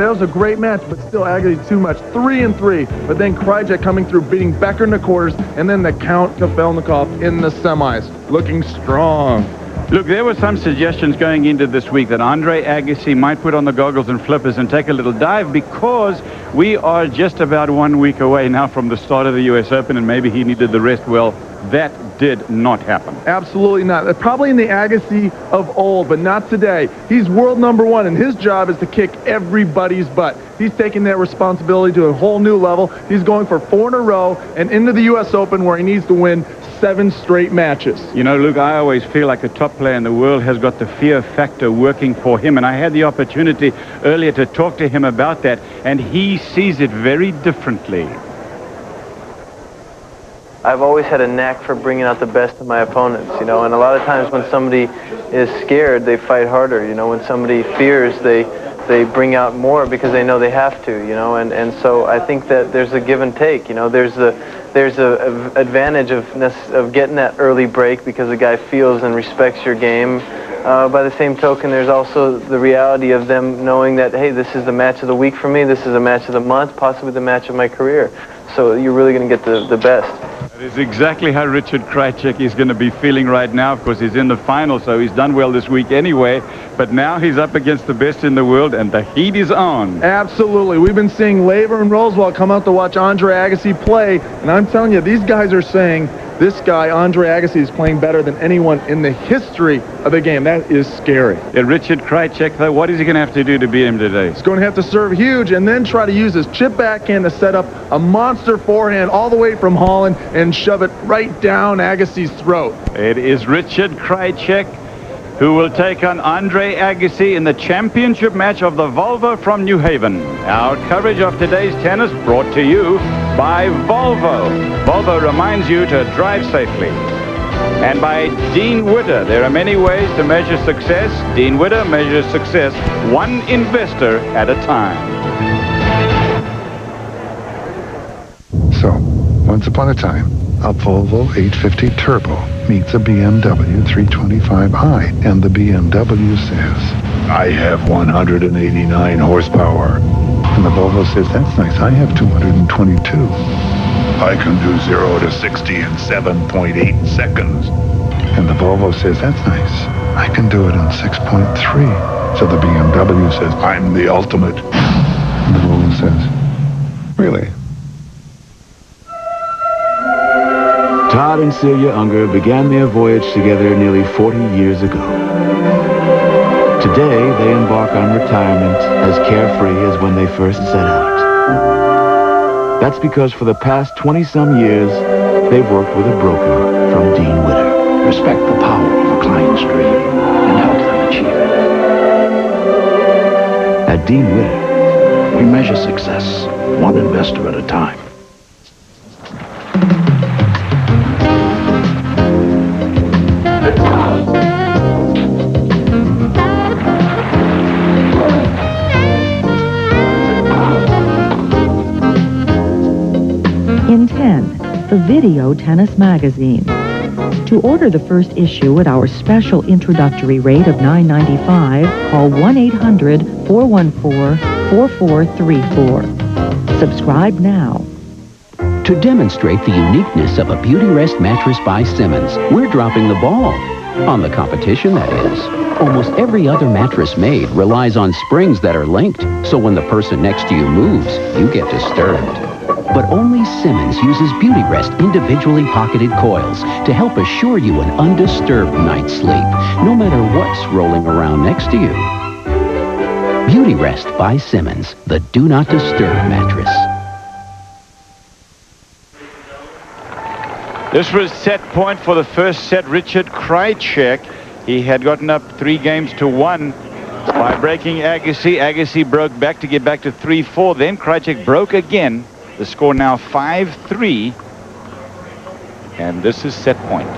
that was a great match, but still Agassi too much. 3-3. But then Krajicek coming through, beating Becker in the quarters, and then the Count Kafelnikov in the semis. Looking strong. Look, there were some suggestions going into this week that Andre Agassi might put on the goggles and flippers and take a little dive, because we are just about 1 week away now from the start of the U.S. Open, and maybe he needed the rest. Well, that did not happen. Absolutely not. Probably in the Agassi of old, but not today. He's world #1, and his job is to kick everybody's butt. He's taking that responsibility to a whole new level. He's going for 4 in a row and into the U.S. Open, where he needs to win 7 straight matches. You know, Luke, I always feel like a top player in the world has got the fear factor working for him, and I had the opportunity earlier to talk to him about that, and he sees it very differently. I've always had a knack for bringing out the best in my opponents, you know, and a lot of times when somebody is scared, they fight harder, you know. When somebody fears, they bring out more because they know they have to, you know, and so I think that there's a give and take, you know. There's a advantage of getting that early break because the guy feels and respects your game. By the same token, there's also the reality of them knowing that, hey, this is the match of the week for me, this is the match of the month, possibly the match of my career. So you're really going to get the best. That is exactly how Richard Krajicek is going to be feeling right now. Of course, he's in the final, so he's done well this week anyway. But now he's up against the best in the world, and the heat is on. Absolutely. We've been seeing Laver and Rosewall come out to watch Andre Agassi play, and I'm telling you, these guys are saying this guy, Andre Agassi, is playing better than anyone in the history of the game. That is scary. Yeah, Richard Krajicek, though, what is he going to have to do to beat him today? He's going to have to serve huge and then try to use his chip backhand to set up a monster forehand all the way from Holland and shove it right down Agassi's throat. It is Richard Krajicek who will take on Andre Agassi in the championship match of the Volvo from New Haven. Our coverage of today's tennis brought to you by Volvo. Volvo reminds you to drive safely. And by Dean Witter. There are many ways to measure success. Dean Witter measures success one investor at a time. So, once upon a time, a Volvo 850 Turbo meets a BMW 325i, and the BMW says, I have 189 horsepower. And the Volvo says, that's nice, I have 222. I can do 0 to 60 in 7.8 seconds. And the Volvo says, that's nice, I can do it in 6.3. So the BMW says, I'm the ultimate. And the Volvo says, really? Todd and Celia Unger began their voyage together nearly 40 years ago. Today, they embark on retirement as carefree as when they first set out. That's because for the past 20-some years, they've worked with a broker from Dean Witter. Respect the power of a client's dream and help them achieve it. At Dean Witter, we measure success one investor at a time. In 10, the Video Tennis Magazine. To order the first issue at our special introductory rate of $9.95, call 1-800-414-4434. Subscribe now. To demonstrate the uniqueness of a Beauty Rest mattress by Simmons, we're dropping the ball. On the competition, that is. Almost every other mattress made relies on springs that are linked, so when the person next to you moves, you get disturbed. But only Simmons uses Beauty Rest individually pocketed coils to help assure you an undisturbed night's sleep, no matter what's rolling around next to you. Beauty Rest by Simmons, the Do Not Disturb mattress. This was set point for the first set. Richard Krajicek, he had gotten up 3-1 by breaking Agassi. Agassi broke back to get back to 3-4. Then Krajicek broke again. The score now 5-3. And this is set point.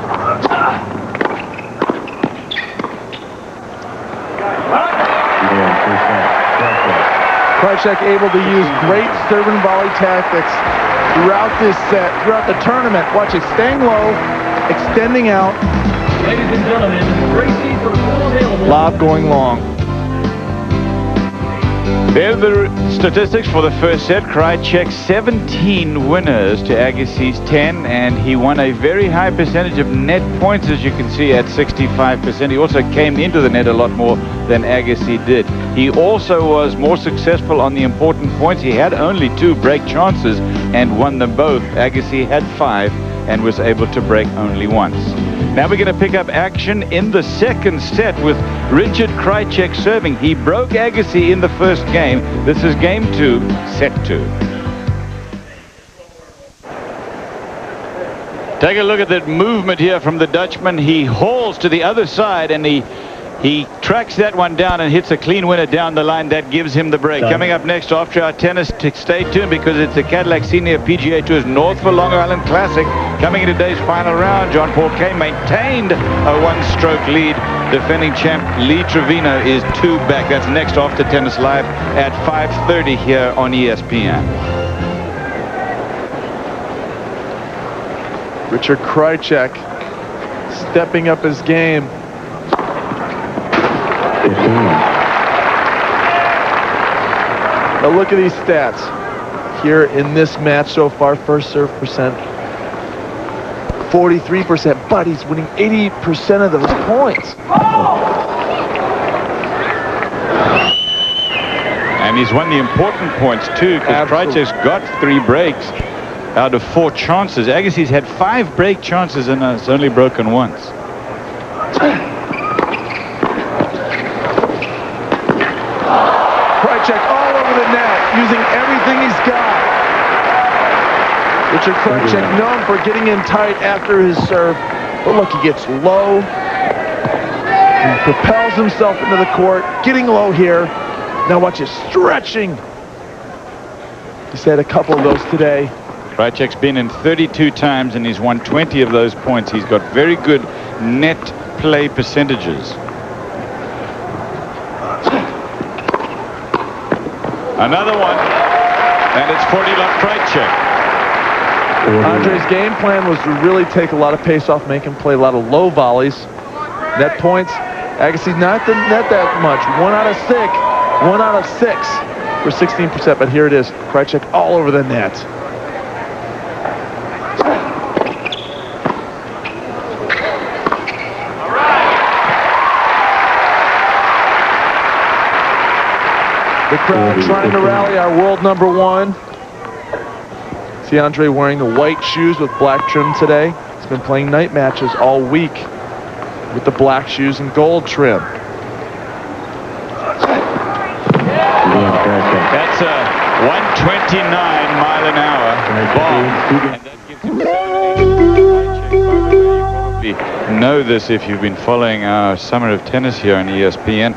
Krajicek able to use great serve and volley tactics throughout this set, throughout the tournament. Watch it, staying low, extending out. Ladies and gentlemen, Gracie for full available. Lob going long. There's the statistics for the first set. Krajicek 17 winners to Agassi's 10, and he won a very high percentage of net points, as you can see, at 65%. He also came into the net a lot more than Agassi did. He also was more successful on the important points. He had only 2 break chances and won them both. Agassi had 5 and was able to break only once. Now we're going to pick up action in the second set with Richard Krajicek serving. He broke Agassi in the first game. This is game 2, set 2. Take a look at that movement here from the Dutchman. He hauls to the other side and he tracks that one down and hits a clean winner down the line. That gives him the break. Coming up next after our tennis, stay tuned because it's the Cadillac Senior PGA Tour's North for Long Island Classic. Coming in today's final round, John Paul Kay maintained a 1-stroke lead. Defending champ Lee Trevino is 2 back. That's next after Tennis Live at 5:30 here on ESPN. Richard Krajicek stepping up his game. Now look at these stats here in this match so far. First serve percent 43%, but he's winning 80% of those points. And he's won the important points too, because Krajicek's got 3 breaks out of 4 chances. Agassi's had 5 break chances and it's only broken once. Krajicek all over the net, using everything he's got. Richard Krajicek known for getting in tight after his serve. But look, he gets low. He propels himself into the court, getting low here. Now watch his stretching. He's had a couple of those today. Krajicek's been in 32 times and he's won 20 of those points. He's got very good net play percentages. Another one, and it's 40-love Krajicek. Andre's game plan was to really take a lot of pace off, make him play a lot of low volleys. Net points, Agassi not the net that much. 1 out of 6, 1 out of 6 for 16%. But here it is, Krajicek all over the net. The crowd trying to rally our world #1. See Andre wearing the white shoes with black trim today. He's been playing night matches all week with the black shoes and gold trim. That's a 129 mile an hour ball. And that gives him 78. You probably know this if you've been following our Summer of Tennis here on ESPN.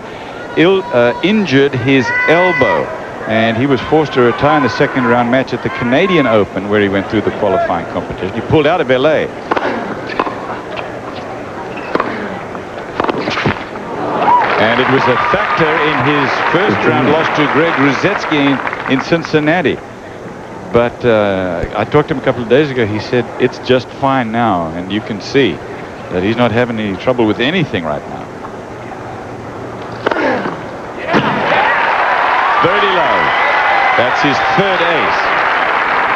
Injured his elbow, and he was forced to retire in the second round match at the Canadian Open, where he went through the qualifying competition. He pulled out of LA. And it was a factor in his first round loss to Greg Ruzetsky in Cincinnati. But I talked to him a couple of days ago. He said it's just fine now, and you can see that he's not having any trouble with anything right now. 30 love. That's his 3rd ace.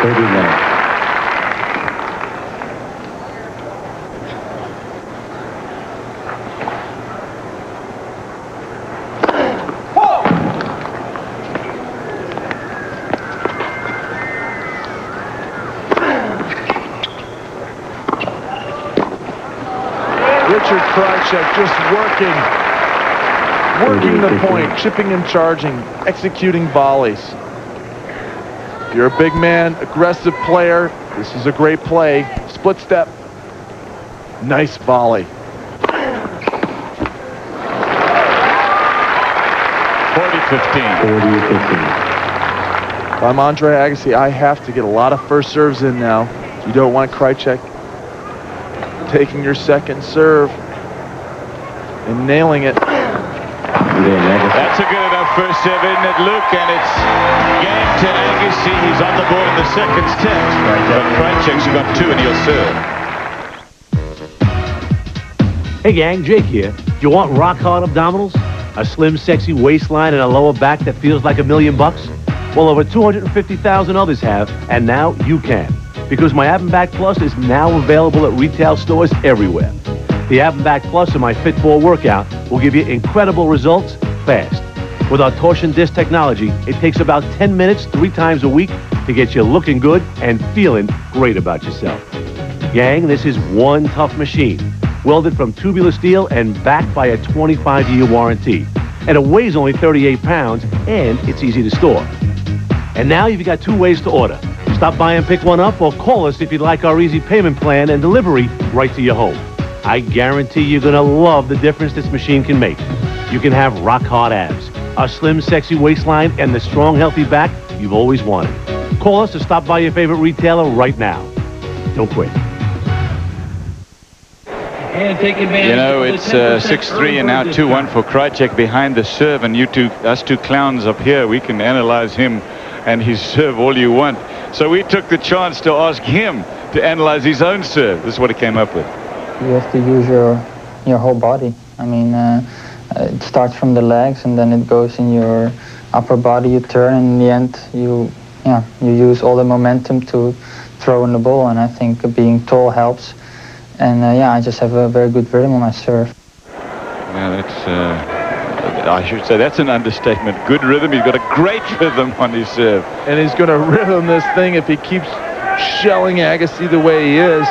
30 love. Richard Krajicek just working the point, chipping and charging, executing volleys. If you're a big man, aggressive player, this is a great play. Split step, nice volley. 40-15. If I'm Andre Agassi, I have to get a lot of first serves in now. You don't want Krajicek taking your second serve and nailing it. That's a good enough first serve, isn't it, Luke? And it's game to Agassi. He's on the board in the second set. But Krajicek's got 2 and he'll serve. Hey gang, Jake here. You want rock hard abdominals? A slim, sexy waistline and a lower back that feels like $1 million? Well, over 250,000 others have, and now you can. Because my Ab and Back Plus is now available at retail stores everywhere. The Ab and Back Plus in my Fit 4 workout will give you incredible results fast. With our torsion disc technology, it takes about 10 minutes 3 times a week to get you looking good and feeling great about yourself. Gang, this is one tough machine, welded from tubular steel and backed by a 25-year warranty. And it weighs only 38 pounds, and it's easy to store. And now you've got 2 ways to order. Stop by and pick one up, or call us if you'd like our easy payment plan and delivery right to your home. I guarantee you're going to love the difference this machine can make. You can have rock-hard abs, a slim, sexy waistline, and the strong, healthy back you've always wanted. Call us or stop by your favorite retailer right now. Don't quit. You know, it's 6-3 and now 2-1 for Krajicek behind the serve, and us two clowns up here, we can analyze him and his serve all you want. So we took the chance to ask him to analyze his own serve. This is what he came up with. You have to use your whole body. I mean, it starts from the legs and then it goes in your upper body. You turn, and in the end, you use all the momentum to throw in the ball. And I think being tall helps. And I just have a very good rhythm on my serve. Yeah, that's. I should say that's an understatement. Good rhythm. He's got a great rhythm on his serve. And he's going to rhythm this thing if he keeps shelling Agassi the way he is.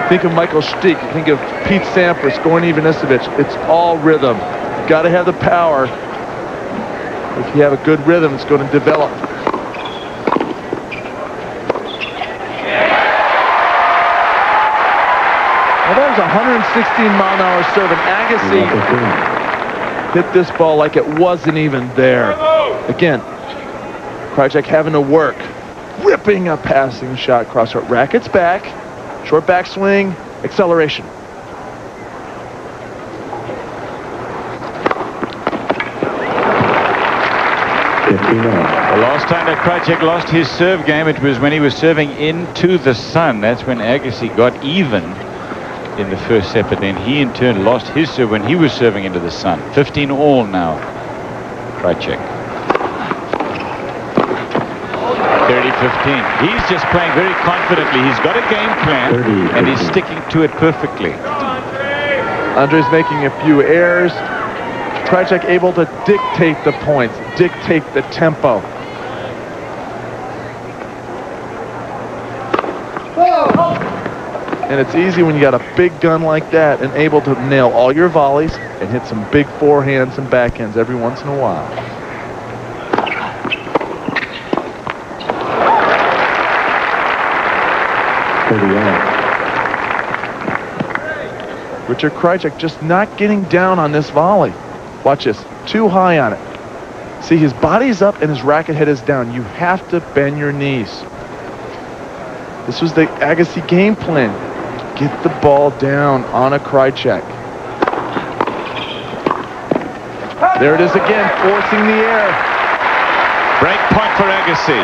Think of Michael Stiek. Think of Pete Sampras, Goran Ivanisevic. It's all rhythm. You've got to have the power. If you have a good rhythm, it's going to develop. Well, that was a 116-mile-an-hour serve, and Agassi hit this ball like it wasn't even there. Again, Krajicek having to work, ripping a passing shot across her rackets back, short backswing, acceleration. The last time that Krajicek lost his serve game, it was when he was serving into the sun. That's when Agassi got even in the first set, but then he in turn lost his serve when he was serving into the sun. 15-all now, Krajicek. 30-15. He's just playing very confidently. He's got a game plan, and he's sticking to it perfectly. Andre's making a few errors. Krajicek able to dictate the points, dictate the tempo. And it's easy when you got a big gun like that and able to nail all your volleys and hit some big forehands and backhands every once in a while. Richard Krajicek just not getting down on this volley. Watch this, too high on it. See, his body's up and his racket head is down. You have to bend your knees. This was the Agassi game plan. Get the ball down on a Krajicek. There it is again, forcing the air. Break point for Agassi.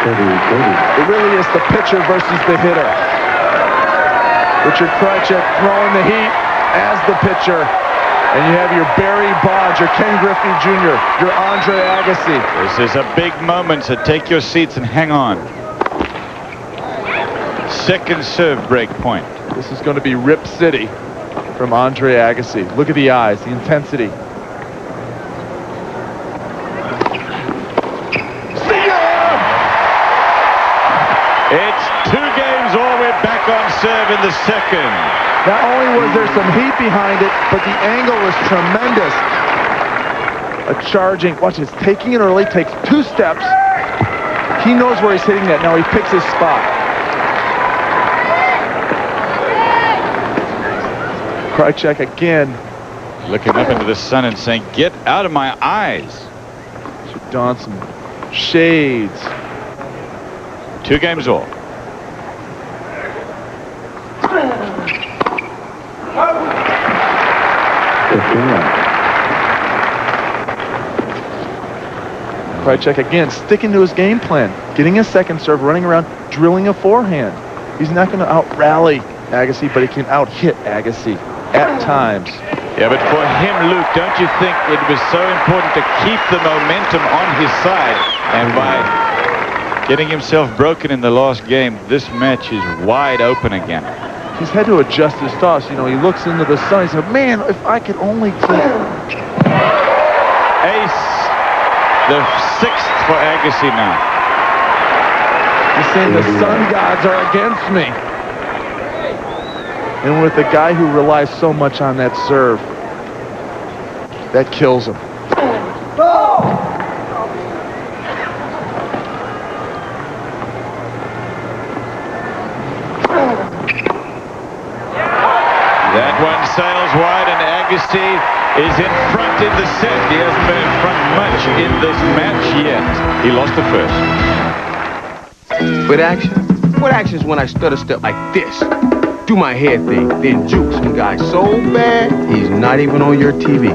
It really is the pitcher versus the hitter. Richard Krajicek throwing the heat as the pitcher. And you have your Barry Bonds, your Ken Griffey Jr., your Andre Agassi. This is a big moment, so take your seats and hang on. Second serve break point. This is going to be Rip City from Andre Agassi. Look at the eyes, the intensity. It's 2 games all. We're back on serve in the second. Not only was there some heat behind it, but the angle was tremendous. A charging, watch this, taking it early, takes 2 steps. He knows where he's hitting that. Now he picks his spot. Krajicek again. Looking up into the sun and saying, get out of my eyes. Should don some shades. 2 games all. Krajicek again sticking to his game plan, getting a second serve, running around, drilling a forehand. He's not going to out-rally Agassi, but he can out-hit Agassi at times. Yeah, but for him, Luke, don't you think it was so important to keep the momentum on his side? And by getting himself broken in the last game, this match is wide open again. He's had to adjust his thoughts. You know, he looks into the sun. He said, man, if I could only keep... Ace, the 6th for Agassi now. He's saying the sun gods are against me. And with a guy who relies so much on that serve, that kills him. That one sails wide, and Agassi is in front in the set. He hasn't been in front much in this match yet. He lost the first. With action? What action is when I stutter step like this? Do my head thing, then juke some guy so bad, he's not even on your TV.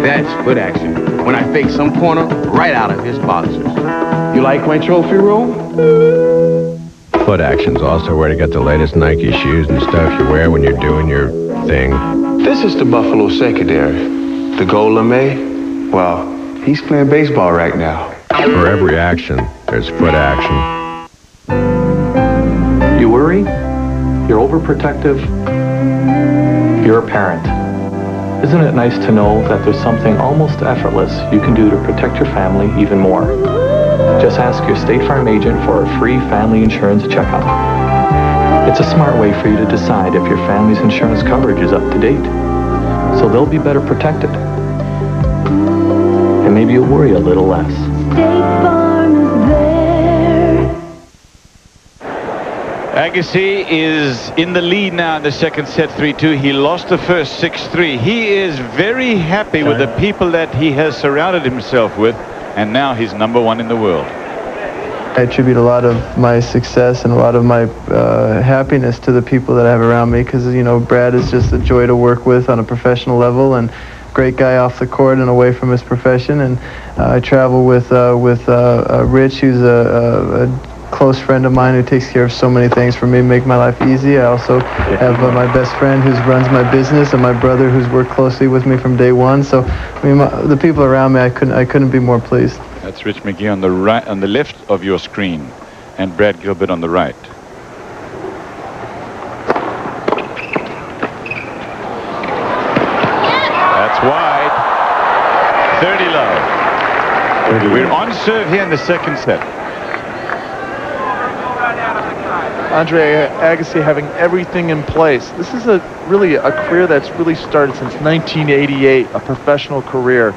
That's foot action. When I fake some corner right out of his boxers. You like my trophy room? Foot action's also where to get the latest Nike shoes and stuff you wear when you're doing your thing. This is the Buffalo secondary. The gold lame, well, he's playing baseball right now. For every action, there's foot action. You worry? You're overprotective? You're a parent. Isn't it nice to know that there's something almost effortless you can do to protect your family even more? Just ask your State Farm agent for a free family insurance checkup. It's a smart way for you to decide if your family's insurance coverage is up to date. So they'll be better protected. And maybe you'll worry a little less. State Farm is there. Agassi is in the lead now in the second set, 3-2. He lost the first 6-3. He is very happy with the people that he has surrounded himself with, and now he's #1 in the world. I attribute a lot of my success and a lot of my happiness to the people that I have around me, because, you know, Brad is just a joy to work with on a professional level, and great guy off the court and away from his profession. And I travel with Rich, who's a close friend of mine who takes care of so many things for me, make my life easy. I also have my best friend who runs my business, and my brother who's worked closely with me from day one. So, I mean, the people around me, I couldn't be more pleased. That's Rich McGee on the right, on the left of your screen, and Brad Gilbert on the right. That's wide. 30 low. We're on serve here in the second set. Andre Agassi having everything in place. This is really a career that's really started since 1988, a professional career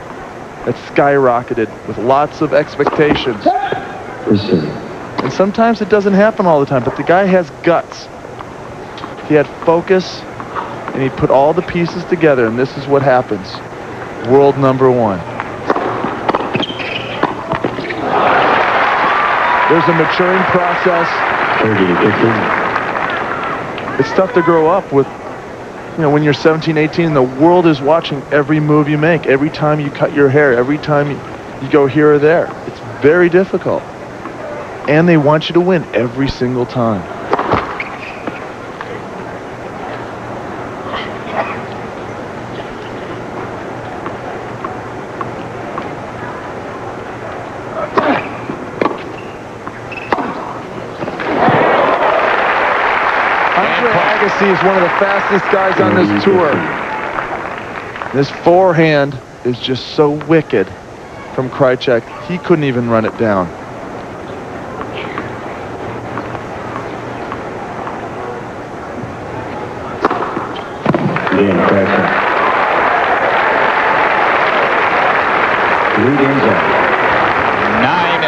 that skyrocketed with lots of expectations. And sometimes it doesn't happen all the time, but the guy has guts. He had focus, and he put all the pieces together, and this is what happens. World #1. There's a maturing process. It's tough to grow up with, you know, when you're 17, 18, the world is watching every move you make, every time you cut your hair, every time you go here or there. It's very difficult. And they want you to win every single time. Agassi is one of the fastest guys on this tour. This forehand is just so wicked from Krajicek. He couldn't even run it down.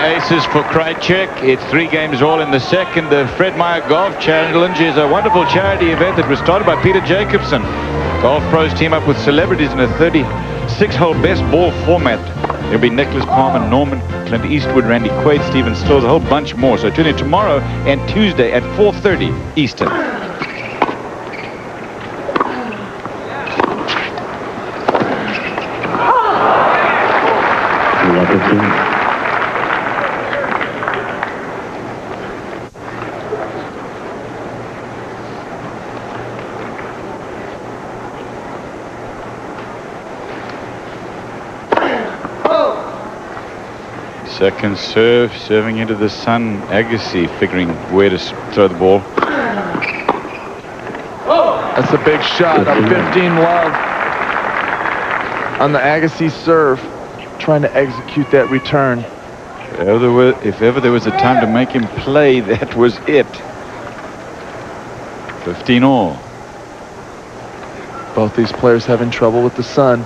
Aces for Krajicek. It's 3 games all in the second. The Fred Meyer Golf Challenge is a wonderful charity event that was started by Peter Jacobson. Golf pros team up with celebrities in a 36-hole best ball format. There'll be Nicholas Palmer, Norman, Clint Eastwood, Randy Quaid, Stephen Stills, a whole bunch more. So tune in tomorrow and Tuesday at 4:30 Eastern. Second serve, serving into the sun. Agassi figuring where to throw the ball. That's a big shot. Up 15 love on the Agassi serve. Trying to execute that return. If ever there was a time to make him play, that was it. 15 all. Both these players having trouble with the sun.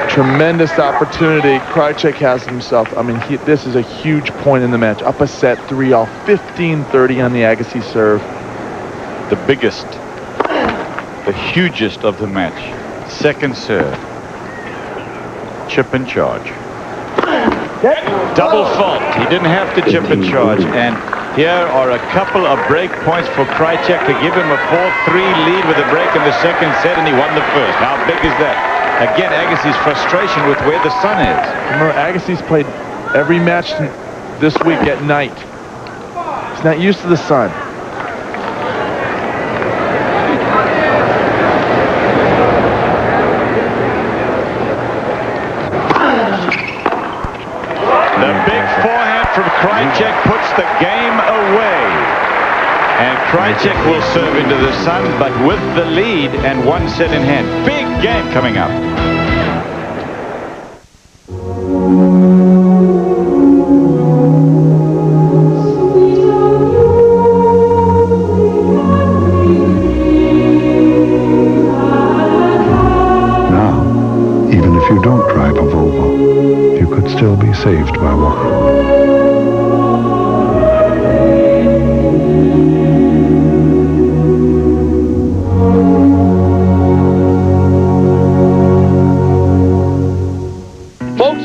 Tremendous opportunity Krajicek has himself. I mean, this is a huge point in the match. Up a set 3 all, 15-30 on the Agassi serve. The biggest, the hugest of the match. Second serve. Chip and charge. Double fault. He didn't have to chip and charge. And here are a couple of break points for Krajicek to give him a 4-3 lead with a break in the second set, and he won the first. How big is that? Again, Agassi's frustration with where the sun is. Remember, Agassi's played every match this week at night. He's not used to the sun. The big forehand from Krajicek puts the game away. And Krajicek will serve into the sun, but with the lead and 1 set in hand. Big game coming up. Now, even if you don't drive a Volvo, you could still be saved by walking.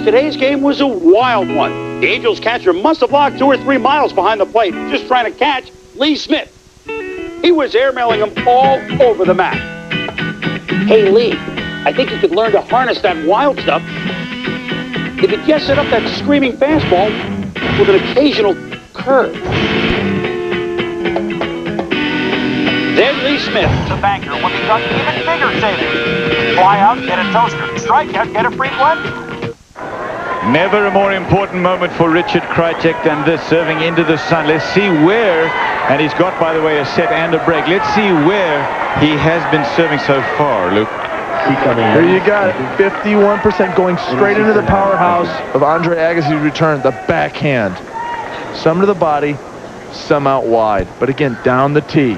Today's game was a wild one. The Angels catcher must have locked 2 or 3 miles behind the plate just trying to catch Lee Smith. He was airmailing him all over the map. Hey, Lee, I think you could learn to harness that wild stuff if you just set up that screaming fastball with an occasional curve. Then Lee Smith. The banker will deduct even bigger savings. Fly out, get a toaster. Strike out, get a free blend. Never a more important moment for Richard Krajicek than this, serving into the sun. Let's see where, and he's got, by the way, a set and a break. Let's see where he has been serving so far, Luke. Here you got it, 51% going straight into the powerhouse of Andre Agassi's return, the backhand. Some to the body, some out wide. But again, down the tee.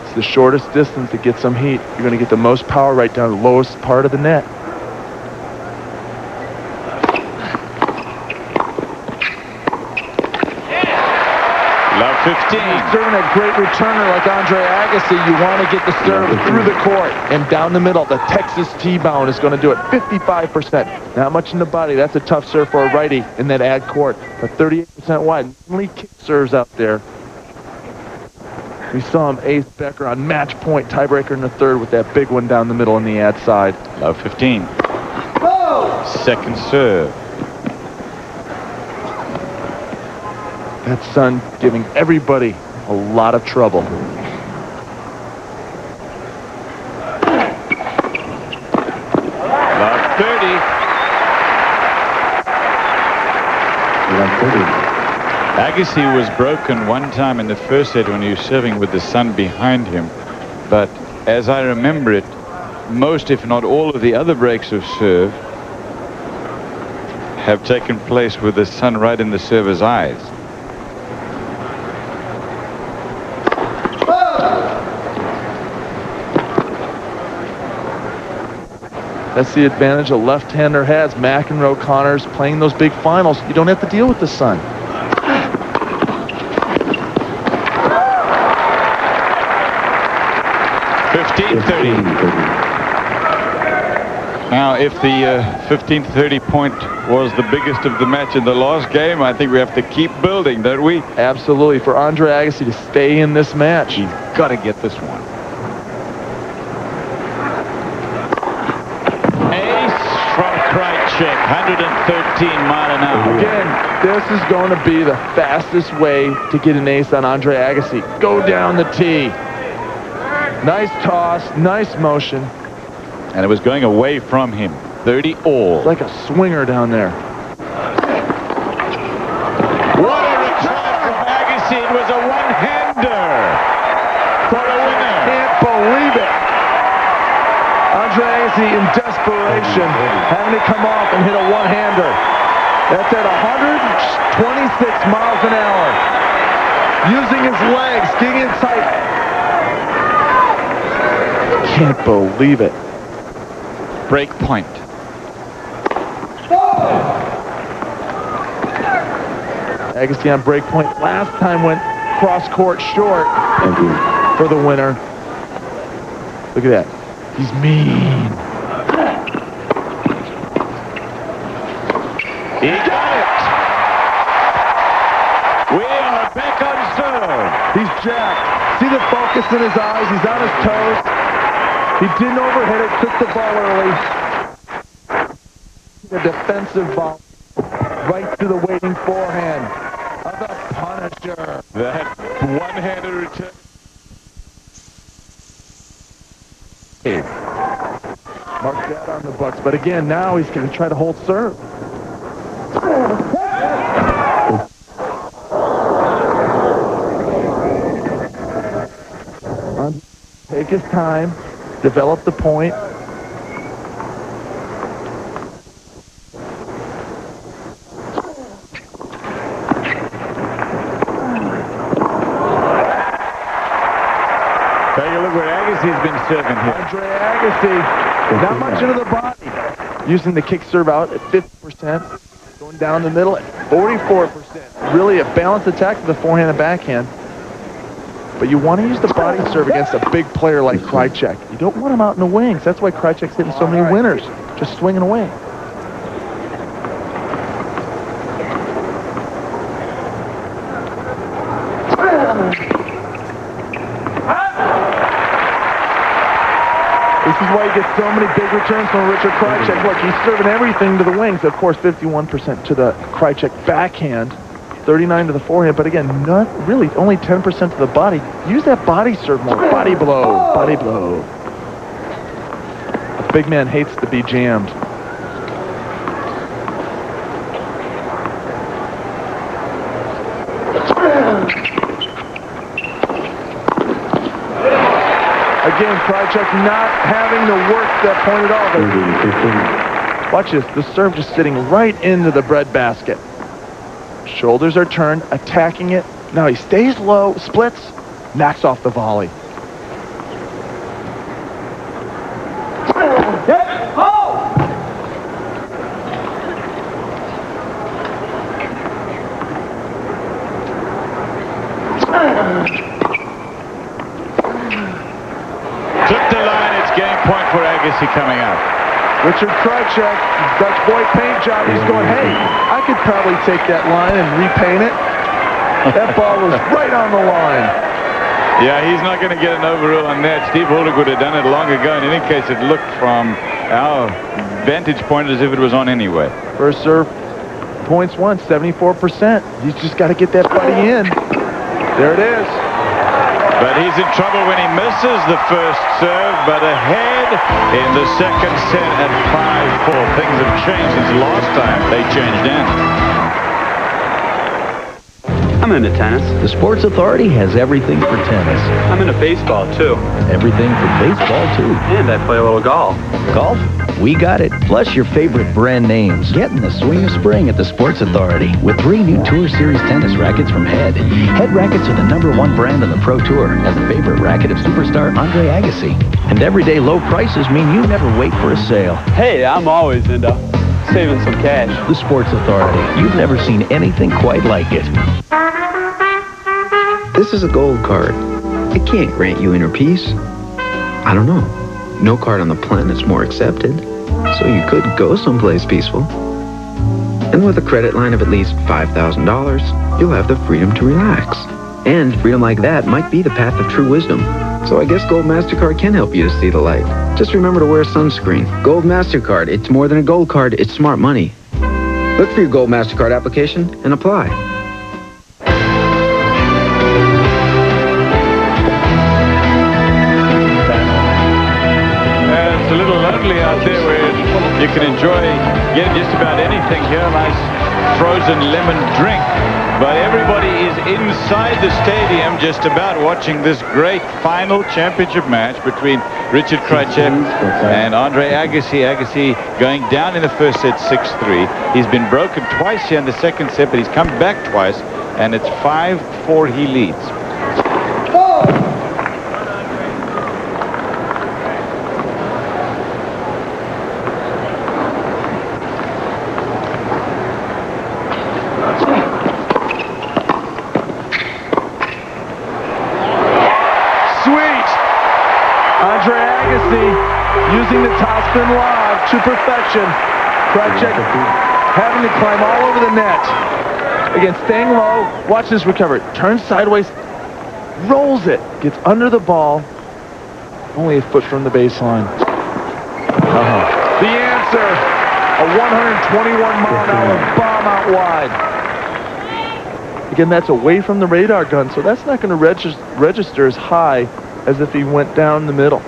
It's the shortest distance that gets some heat. You're going to get the most power right down the lowest part of the net. Love 15. Serving a great returner like Andre Agassi, you want to get the serve through the court and down the middle. The Texas T-bound is going to do it. 55%. Not much in the body. That's a tough serve for a righty in that ad court. But 38% wide. Only kick serves out there. We saw him ace Becker on match point, tiebreaker in the third with that big one down the middle on the ad side. Love 15. Second serve. That sun giving everybody a lot of trouble. Love 30. Agassi was broken one time in the first set when he was serving with the sun behind him. But as I remember it, most, if not all, of the other breaks of serve have taken place with the sun right in the server's eyes. That's the advantage a left-hander has. McEnroe, Connors playing those big finals. You don't have to deal with the sun. 15-30. Now, if the 15-30 point was the biggest of the match in the last game, I think we have to keep building, don't we? Absolutely. For Andre Agassi to stay in this match, he's got to get this one. Ace from Krajicek, 113 mile an hour. Again, this is going to be the fastest way to get an ace on Andre Agassi. Go down the tee. Nice toss, nice motion. And it was going away from him. 30 all. It's like a swinger down there. What a return from Agassi. It was a one-hander for a winner. Can't believe it. Andre Agassi in desperation, having to come off and hit a one-hander. That's at 126 miles an hour. Using his legs, getting in tight. Can't believe it. Break point. Agassi on break point. Last time went cross-court short for the winner. Look at that. He's mean. He got it. We are back on serve. He's jacked. See the focus in his eyes. He's on his toes. He didn't overhit it. Took the ball early. A defensive ball. Right to the waiting forehand of the Punisher. That one-handed return. Mark that on the Bucks. But again, now he's going to try to hold serve. Take his time. Develop the point. Take a look where Agassi's been serving here. Andre Agassi, not much into the body. Using the kick serve out at 50%. Going down the middle at 44%. Really a balanced attack to the forehand and backhand. But you want to use the body serve against a big player like Krajicek. You don't want him out in the wings. That's why Krajicek's hitting so many winners. Just swinging away. This is why you get so many big returns from Richard Krajicek. Look, he's serving everything to the wings. Of course, 51% to the Krajicek backhand, 39 to the forehand. But again, not really, only 10% to the body. Use that body serve more. Body blow, body blow. The big man hates to be jammed. Again, Krajicek not having to work that point at all. Watch this. The serve just sitting right into the breadbasket. Shoulders are turned, attacking it. Now he stays low, splits, knocks off the volley. Took the line. It's game point for Agassi coming out. Richard Krajicek, Dutch boy paint job. He's going, hey, I could probably take that line and repaint it. That ball was right on the line. Yeah, he's not going to get an overrule on that. Steve Holdick would have done it long ago. In any case, it looked from our vantage point as if it was on anyway. First serve, points won, 74%. He's just got to get that buddy in. There it is. But he's in trouble when he misses the first serve, but ahead in the second set at 5-4. Things have changed since last time they changed in. I'm into tennis. The Sports Authority has everything for tennis. I'm into baseball, too. Everything for baseball, too. And I play a little golf. Golf? We got it. Plus your favorite brand names. Get in the swing of spring at the Sports Authority with 3 new Tour Series tennis rackets from Head. Head rackets are the #1 brand on the Pro Tour and the favorite racket of superstar Andre Agassi. And everyday low prices mean you never wait for a sale. Hey, I'm always into saving some cash. The Sports Authority. You've never seen anything quite like it. This is a gold card. It can't grant you inner peace. I don't know. No card on the planet's more accepted. So you could go someplace peaceful. And with a credit line of at least $5,000, you'll have the freedom to relax. And freedom like that might be the path of true wisdom. So I guess Gold MasterCard can help you to see the light. Just remember to wear sunscreen. Gold MasterCard. It's more than a gold card. It's smart money. Look for your Gold MasterCard application and apply. It's a little lonely out there where you can enjoy getting just about anything here. A nice frozen lemon drink. But everybody is inside the stadium just about watching this great final championship match between Richard Krajicek and Andre Agassi. Agassi going down in the first set 6-3. He's been broken twice here in the second set, but he's come back twice, and it's 5-4 he leads. Andre Agassi using the topspin lob to perfection. Krajicek having to climb all over the net. Again, staying low. Watch this recovery. Turns sideways, rolls it, gets under the ball. Only a foot from the baseline. The answer, a 121-mile-an-hour bomb out wide. Again, that's away from the radar gun, so that's not going to register as high as if he went down the middle.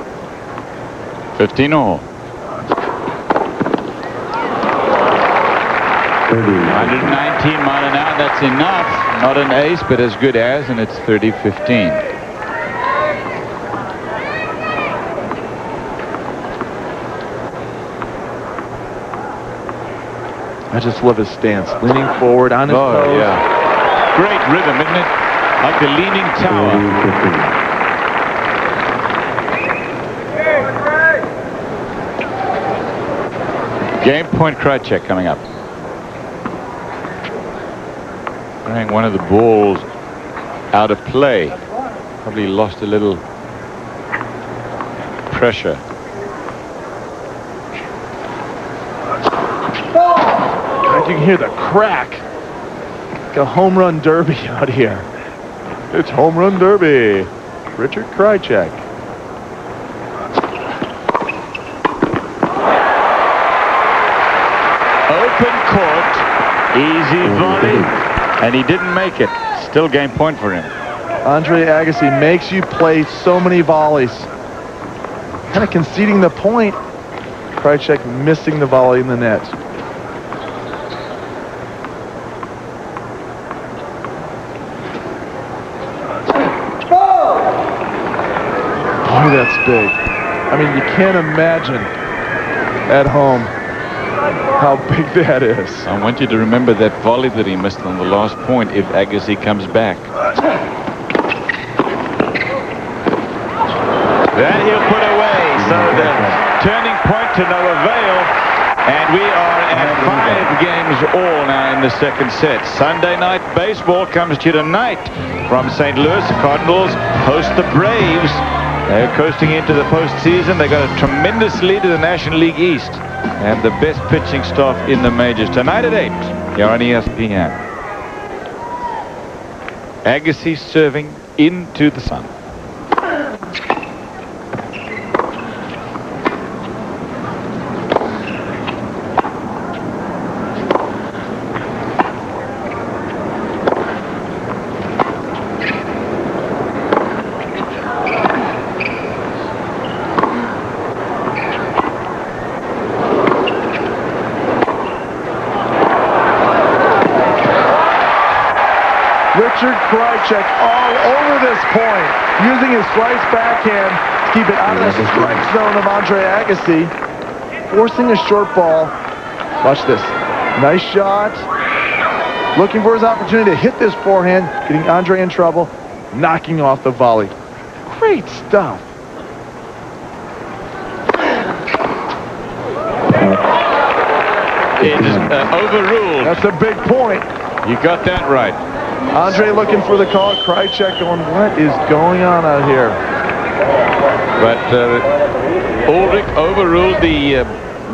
15-all. 119 mile an hour, that's enough. Not an ace, but as good as, and it's 30-15. I just love his stance. Leaning forward on his toes. Yeah. Great rhythm, isn't it? Like the leaning tower. Game point Krajicek coming up. Throwing one of the balls out of play. Probably lost a little pressure. God, you can hear the crack. Like a home run derby out here. It's home run derby. Richard Krajicek. Open court, easy volley, and he didn't make it. Still game point for him. Andre Agassi makes you play so many volleys. Kind of conceding the point. Krajicek missing the volley in the net. Boy, that's big. I mean, you can't imagine at home how big that is. I want you to remember that volley that he missed on the last point if Agassi comes back. That he'll put away. So the turning point to no avail. And we are at 5 games all now in the second set. Sunday night baseball comes to you tonight from St. Louis. The Cardinals host the Braves. They're coasting into the postseason. They got a tremendous lead in the National League East. And the best pitching staff in the majors. Tonight at 8, here on ESPN. Agassi serving into the sun. Richard Krajicek all over this point, using his slice backhand to keep it out of the strike zone of Andre Agassi, forcing a short ball. Watch this. Nice shot. Looking for his opportunity to hit this forehand, getting Andre in trouble, knocking off the volley. Great stuff. It is overruled. That's a big point. You got that right. Andre looking for the call. Krajicek going, what is going on out here? But Ulrich overruled the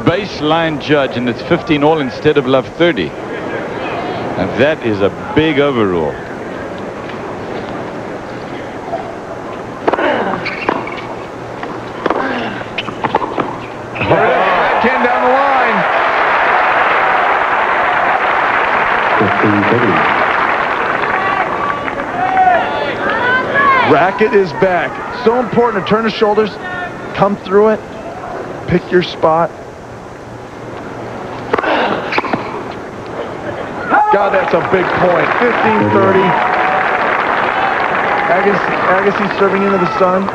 baseline judge, and it's 15-all instead of love 30. And that is a big overrule. Racket is back. So important to turn the shoulders, come through it, pick your spot. God, that's a big point. 15-30. Agassi serving into the sun.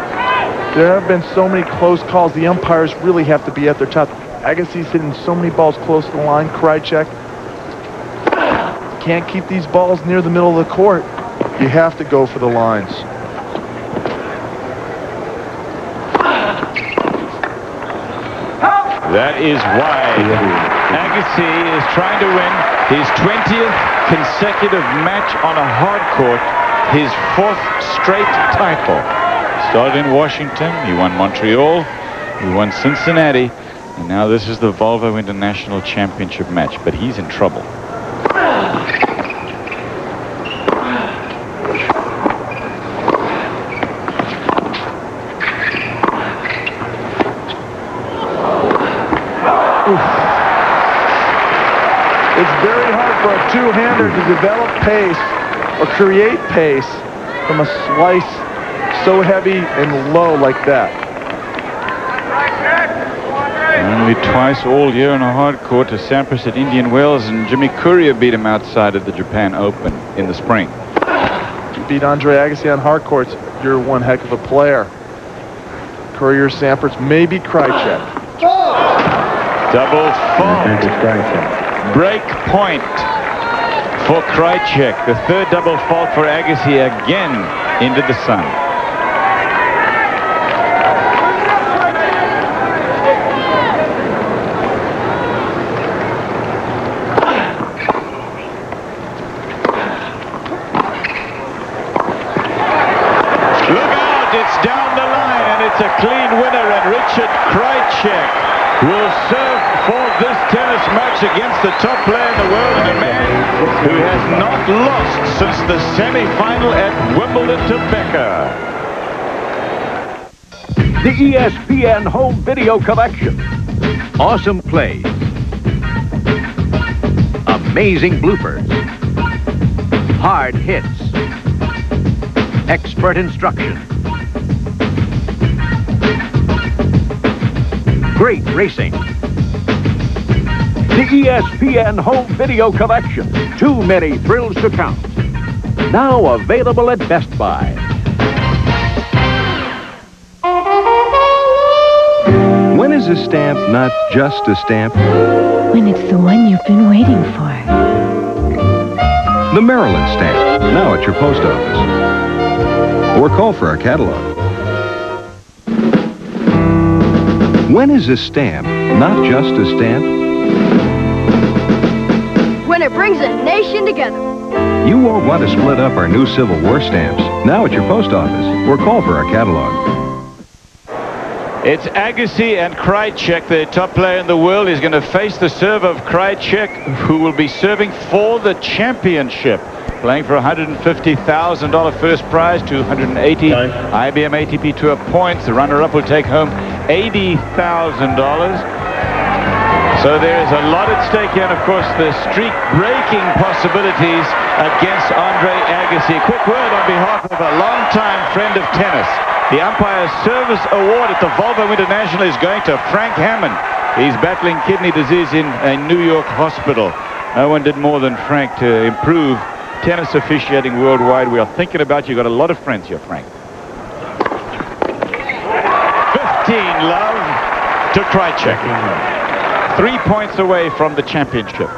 There have been so many close calls. The umpires really have to be at their top. Agassi's hitting so many balls close to the line. Krajicek can't keep these balls near the middle of the court. You have to go for the lines. That is why Agassi is trying to win his 20th consecutive match on a hard court, his 4th straight title. Started in Washington, he won Montreal, he won Cincinnati, and now this is the Volvo International Championship match, but he's in trouble. It's very hard for a two-hander to develop pace or create pace from a slice so heavy and low like that. Only twice all year on a hard court to Sampras at Indian Wells, and Jimmy Courier beat him outside of the Japan Open in the spring. You beat Andre Agassi on hard courts, you're one heck of a player. Courier, Sampras, maybe Krajicek. Double fault. Break point for Krajicek. The third double fault for Agassi again into the sun. Look out, it's down the line and it's a clean winner, and Richard Krajicek will serve for this tennis match against the top player in the world, and a man who has not lost since the semi-final at Wimbledon to Becker. The ESPN Home Video Collection. Awesome plays. Amazing bloopers. Hard hits. Expert instruction. Great racing. The ESPN Home Video Collection. Too many thrills to count. Now available at Best Buy. When is a stamp not just a stamp? When it's the one you've been waiting for. The Maryland stamp, now at your post office. Or call for our catalog. When is a stamp not just a stamp? When it brings a nation together. You won't want to split up our new Civil War stamps, now at your post office, or call for our catalog. It's Agassi and Krajicek, the top player in the world, is going to face the serve of Krajicek, who will be serving for the championship. Playing for $150,000 first prize, 280 IBM ATP Tour points. The runner-up will take home $80,000. So there's a lot at stake here, and of course the streak-breaking possibilities against Andre Agassi. Quick word on behalf of a longtime friend of tennis. The Umpire Service Award at the Volvo International is going to Frank Hammond. He's battling kidney disease in a New York hospital. No one did more than Frank to improve tennis officiating worldwide. We are thinking about you. Got a lot of friends here, Frank. 15 love to Krajicek. 3 points away from the championship.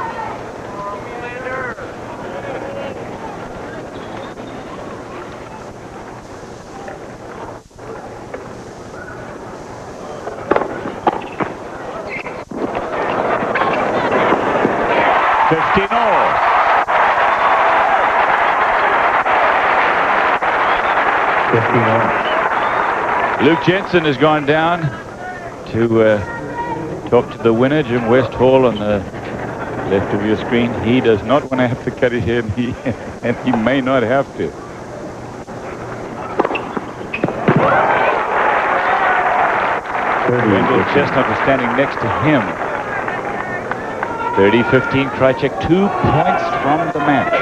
Luke Jensen has gone down to talk to the winner, Jim Westphal, on the left of your screen. He does not want to have to cut his hair, and he may not have to. Wendell Chestnut is standing next to him. 30-15, Krajicek 2 points from the match.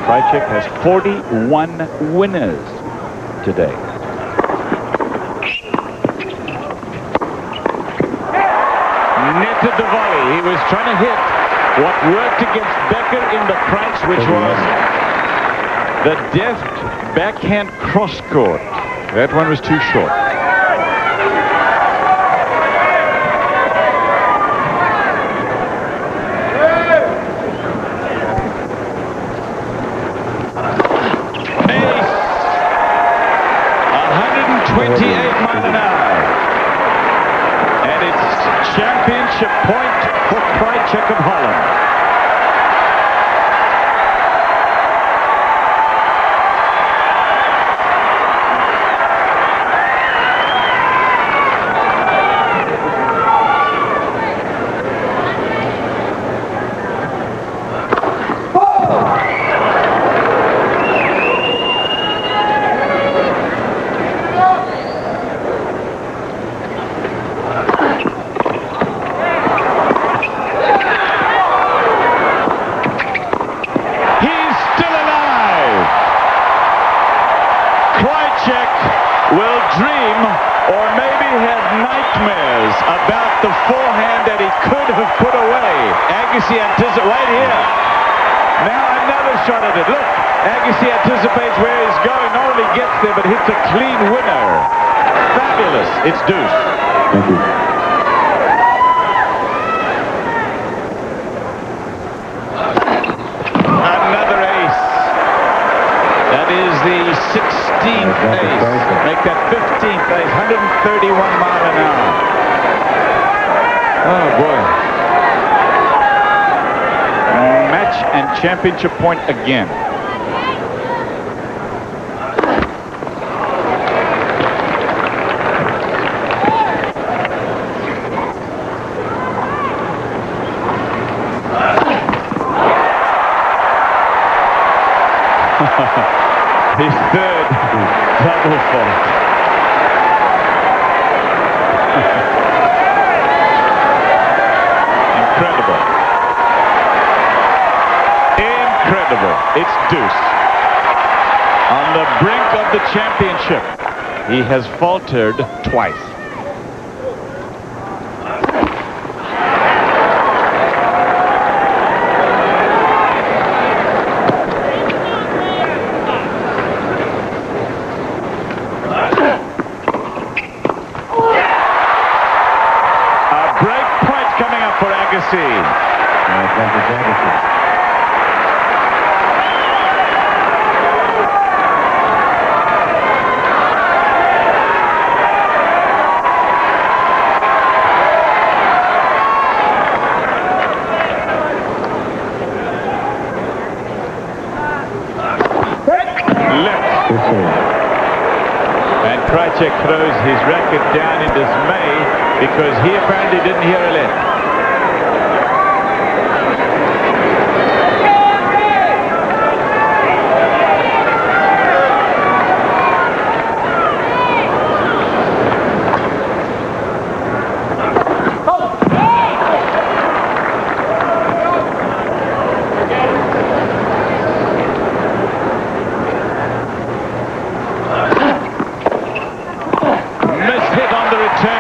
Krajicek has 41 winners today. Netted the volley. He was trying to hit what worked against Becker in the crunch, which was the deft backhand cross court. That one was too short. Ace! 128 mile an hour. And it's championship point for Krajicek of Holland. Will dream or maybe have nightmares about the forehand that he could have put away. Agassi anticipates right here. Now another shot at it. Look, Agassi anticipates where he's going. Not only gets there, but hits a clean winner. Fabulous. It's deuce. Thank you. Another ace. That is the 16th ace. Make that 15th ace. 131 mile an hour. Oh, boy. Match and championship point again. His third double fault. Incredible. Incredible. It's deuce. On the brink of the championship, he has faltered twice. For Agassi. And Krajicek throws his racket down in dismay because he apparently didn't hear a let.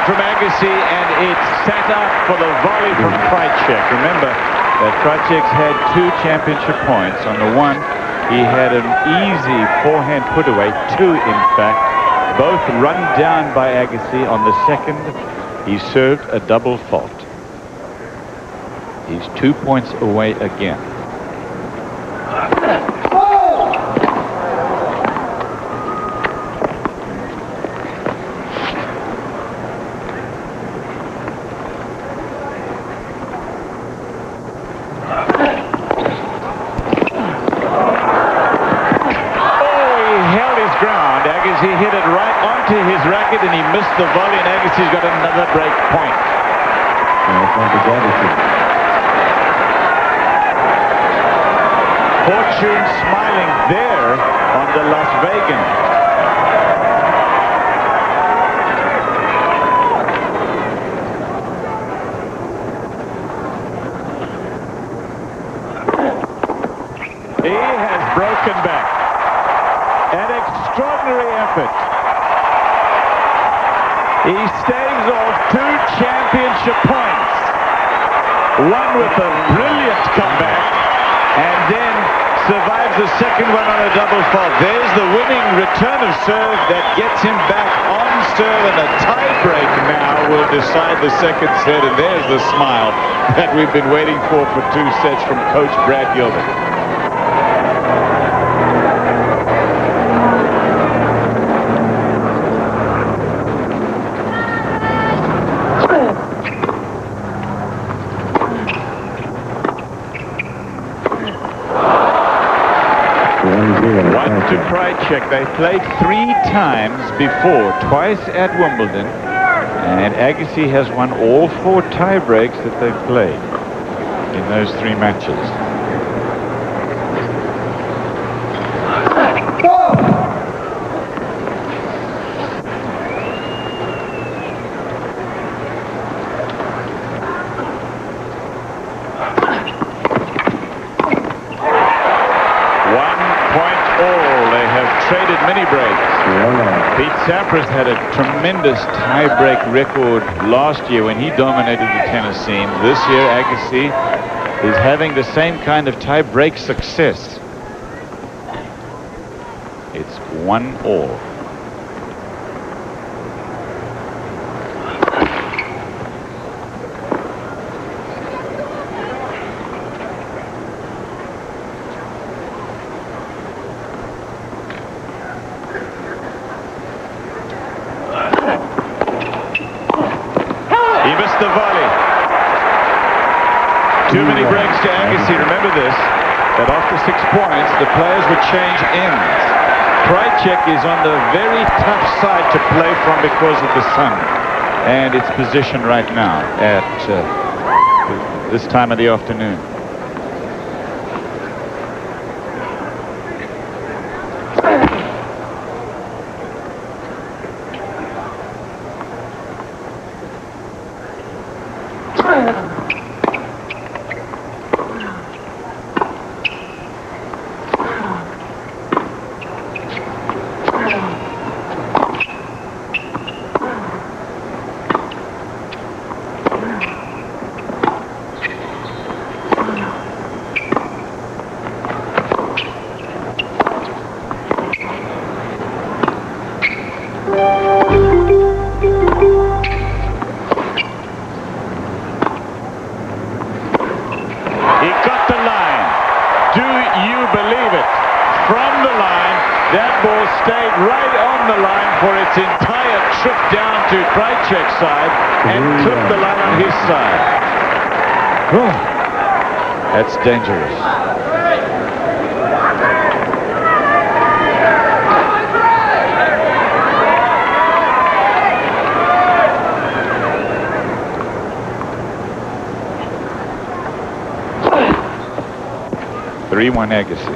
From Agassi, and it's sat up for the volley from Krajicek. Remember that Krajicek's had 2 championship points. On the one, he had an easy forehand put away, 2 in fact, both run down by Agassi. On the second, he served a double fault. He's 2 points away again. He hit it right onto his racket and he missed the volley, and Agassi's got another break point. Fortune smiling there on the Las Vegas. broken back. An extraordinary effort. He staves off 2 championship points. One with a brilliant comeback, and then survives the second one on a double fault. There's the winning return of serve that gets him back on serve, and a tie-break now will decide the second set, and there's the smile that we've been waiting for 2 sets from Coach Brad Gilbert. To Krajicek. They played 3 times before, twice at Wimbledon, and Agassi has won all 4 tie breaks that they've played in those 3 matches. Traded mini breaks. Pete Sampras had a tremendous tie-break record last year when he dominated the tennis scene. This year, Agassi is having the same kind of tie-break success. It's 1-all. The volley. Too many breaks to Agassi. Remember this, that after 6 points, the players would change ends. Krajicek is on the very tough side to play from because of the sun and its position right now at this time of the afternoon. That ball stayed right on the line for its entire trip down to Krajicek's side and took the line on his side. Oh, that's dangerous. (3-1) Agassi.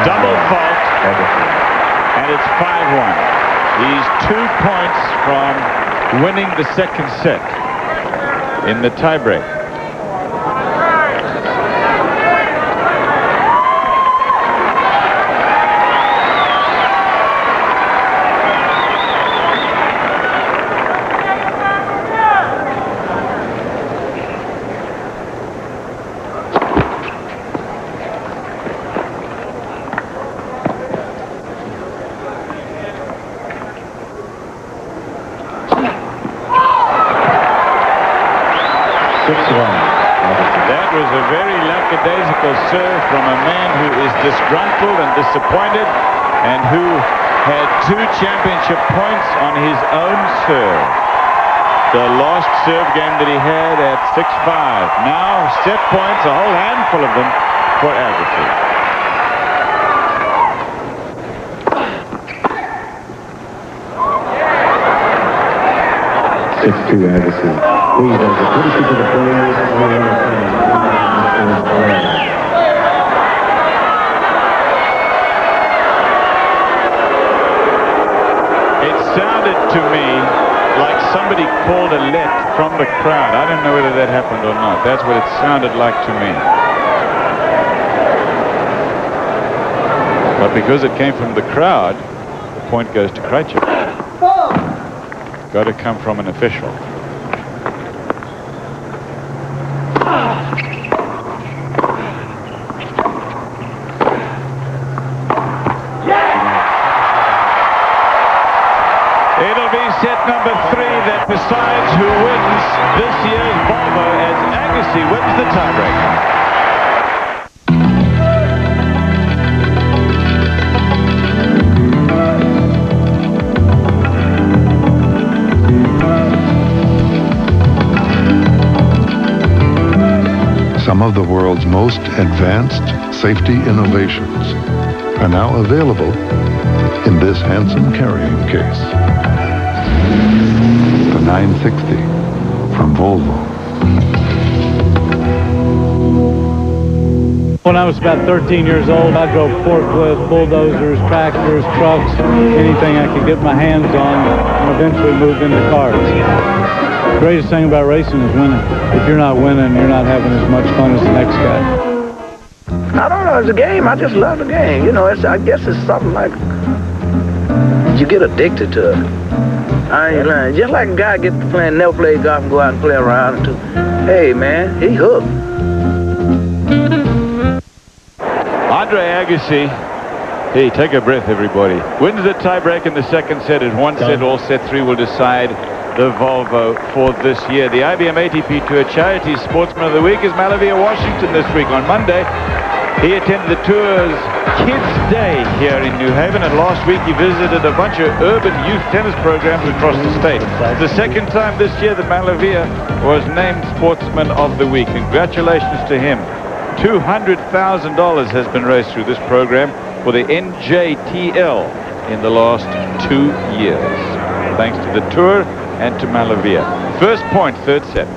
Double fault, and it's 5-1. He's 2 points from winning the second set in the tiebreak. That was a very lackadaisical serve from a man who is disgruntled and disappointed and who had 2 championship points on his own serve. The lost serve game that he had at 6-5. Now set points, a whole handful of them for Agassi. 6-2 Agassi. Please, as a courtesy to the players, It sounded to me like somebody called a let from the crowd. I don't know whether that happened or not. That's what it sounded like to me. But because it came from the crowd, the point goes to Krajicek. Got to come from an official. It'll be set number 3 that decides who wins this year's Volvo as Agassi wins the tiebreaker. Some of the world's most advanced safety innovations are now available in this handsome carrying case. The 960 from Volvo. When I was about 13 years old, I drove forklifts, bulldozers, tractors, trucks, anything I could get my hands on, and eventually moved into cars. The greatest thing about racing is winning. If you're not winning, you're not having as much fun as the next guy. I don't know, it's a game. I just love the game. You know, I guess it's something like you get addicted to it. I ain't lying. Just like a guy gets to playing, never play golf and go out and play around until, hey man, he hooked. Andre Agassi, hey, take a breath, everybody. Wins the tiebreak in the second set. At 1 set, all set 3 will decide the Volvo for this year. The IBM ATP Tour Charity Sportsman of the Week is Malavia Washington this week. On Monday, he attended the Tour's Kids Day here in New Haven, and last week he visited a bunch of urban youth tennis programs across the state. The second time this year that Malavia was named Sportsman of the Week. Congratulations to him. $200,000 has been raised through this program for the NJTL in the last 2 years. Thanks to the Tour and to Malavia. First point, third set.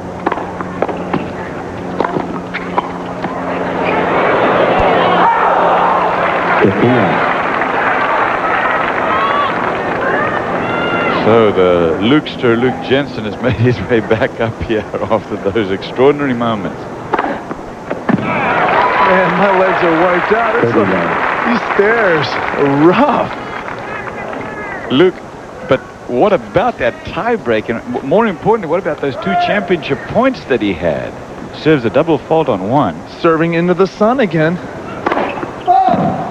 So the Lukester, Luke Jensen, has made his way back up here after those extraordinary moments. Man, my legs are wiped out. These stairs are rough. Luke, but what about that tiebreak? And more importantly, what about those 2 championship points that he had? Serves a double fault on 1. Serving into the sun again.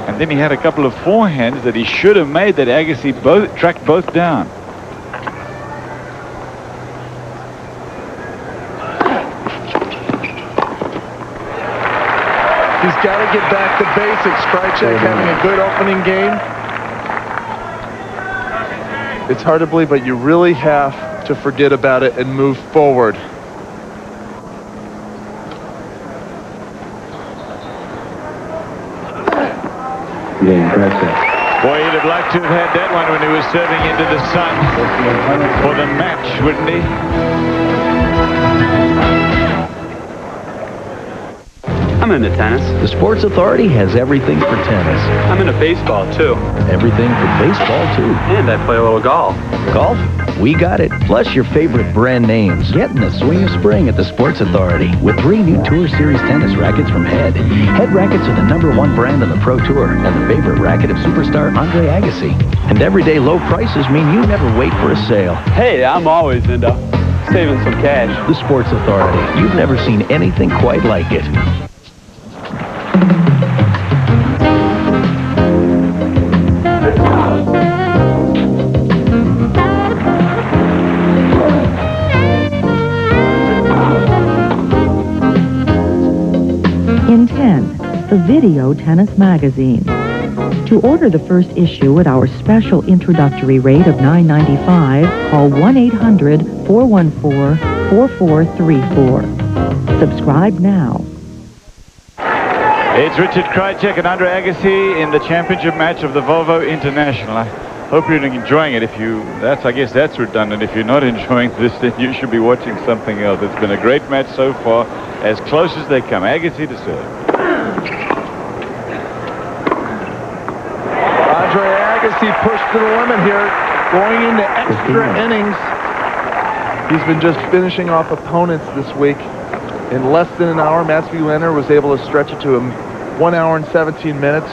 And then he had a couple of forehands that he should have made that Agassi tracked both down. He's got to get back to basics. Krajicek having a good opening game. It's hard to believe, but you really have to forget about it and move forward. Boy, he'd have liked to have had that one when he was serving into the sun for the match, wouldn't he? I'm into tennis. The Sports Authority has everything for tennis. I'm into baseball, too. Everything for baseball, too. And I play a little golf. Golf? We got it. Plus your favorite brand names. Get in the swing of spring at the Sports Authority with 3 new Tour Series tennis rackets from Head. Head rackets are the #1 brand on the Pro Tour and the favorite racket of superstar Andre Agassi. And everyday low prices mean you never wait for a sale. Hey, I'm always into saving some cash. The Sports Authority. You've never seen anything quite like it. the Video Tennis Magazine. To order the first issue at our special introductory rate of $9.95, call 1-800-414-4434. Subscribe now. It's Richard Krajicek and Andre Agassi in the championship match of the Volvo International. I hope you're enjoying it. I guess that's redundant. If you're not enjoying this, then you should be watching something else. It's been a great match so far, as close as they come. Agassi to serve. Andre Agassi pushed to the limit here, going into extra innings. He's been just finishing off opponents this week. In less than an hour, Matsby Leonard was able to stretch it to 1 hour and 17 minutes.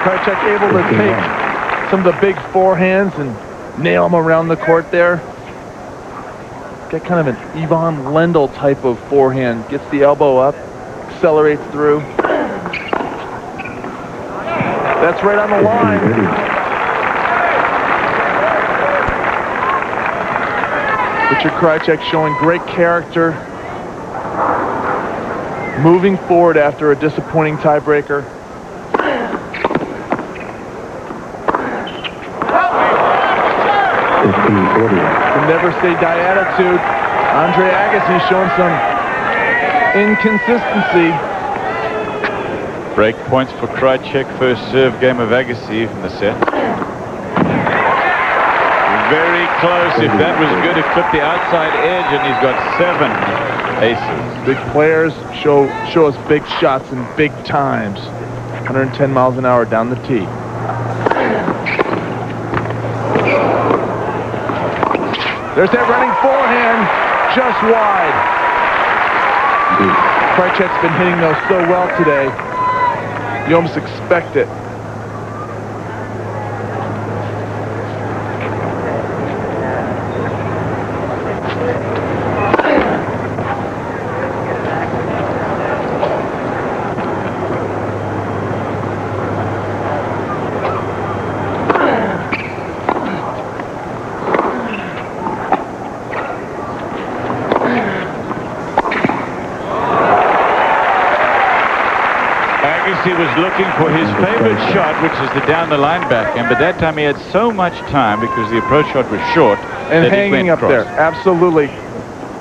Krajicek able to take some of the big forehands and nail them around the court there. Get kind of an Ivan Lendl type of forehand. Gets the elbow up, accelerates through. That's right on the line. Richard Krajicek showing great character. Moving forward after a disappointing tiebreaker. The never say die attitude. Andre Agassi showing some inconsistency. Break points for Krajicek. First serve game of Agassi in the set. Very close. If that was good, it clipped the outside edge, and he's got 7 aces. Big players show us big shots in big times. 110 miles an hour down the tee. There's that running forehand, just wide. Krajicek's been hitting those so well today. You almost expect it. He was looking for his favorite shot, which is the down the line backhand, but that time he had so much time because the approach shot was short and that hanging he went up cross. there. Absolutely.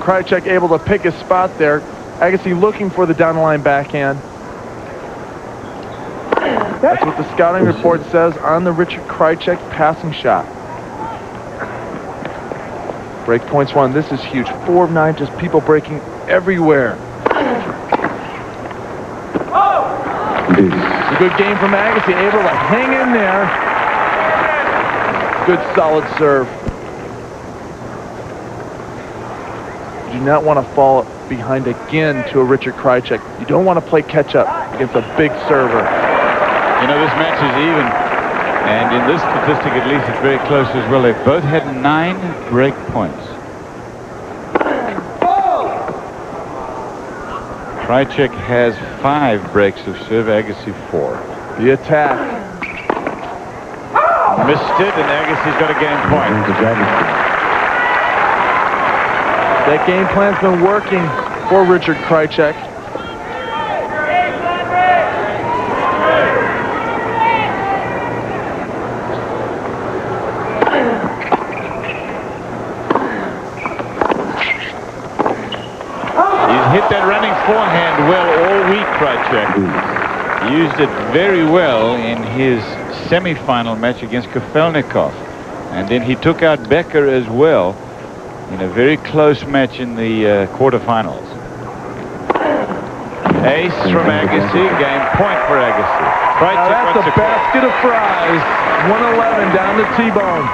Krajicek able to pick his spot there. Agassi looking for the down the line backhand. That's what the scouting report says on the Richard Krajicek passing shot. Break points won. This is huge. 4 of 9, just people breaking everywhere. It's a good game from Agassi, able to hang in there. Good solid serve. You do not want to fall behind again to a Richard Krajicek. You don't want to play catch up against a big server. You know, this match is even, and in this statistic at least it's very close as well. They've both had 9 break points. Krajicek has 5 breaks of serve, Agassi 4. The attack. Missed it, and Agassi's got a game point. That game plan's been working for Richard Krajicek. Hit that running forehand well all week, Krajicek. Used it very well in his semi-final match against Kafelnikov. And then he took out Becker as well in a very close match in the quarterfinals. Ace from Agassi, game point for Agassi. Now that's a basket of fries. 111 down the T-bone.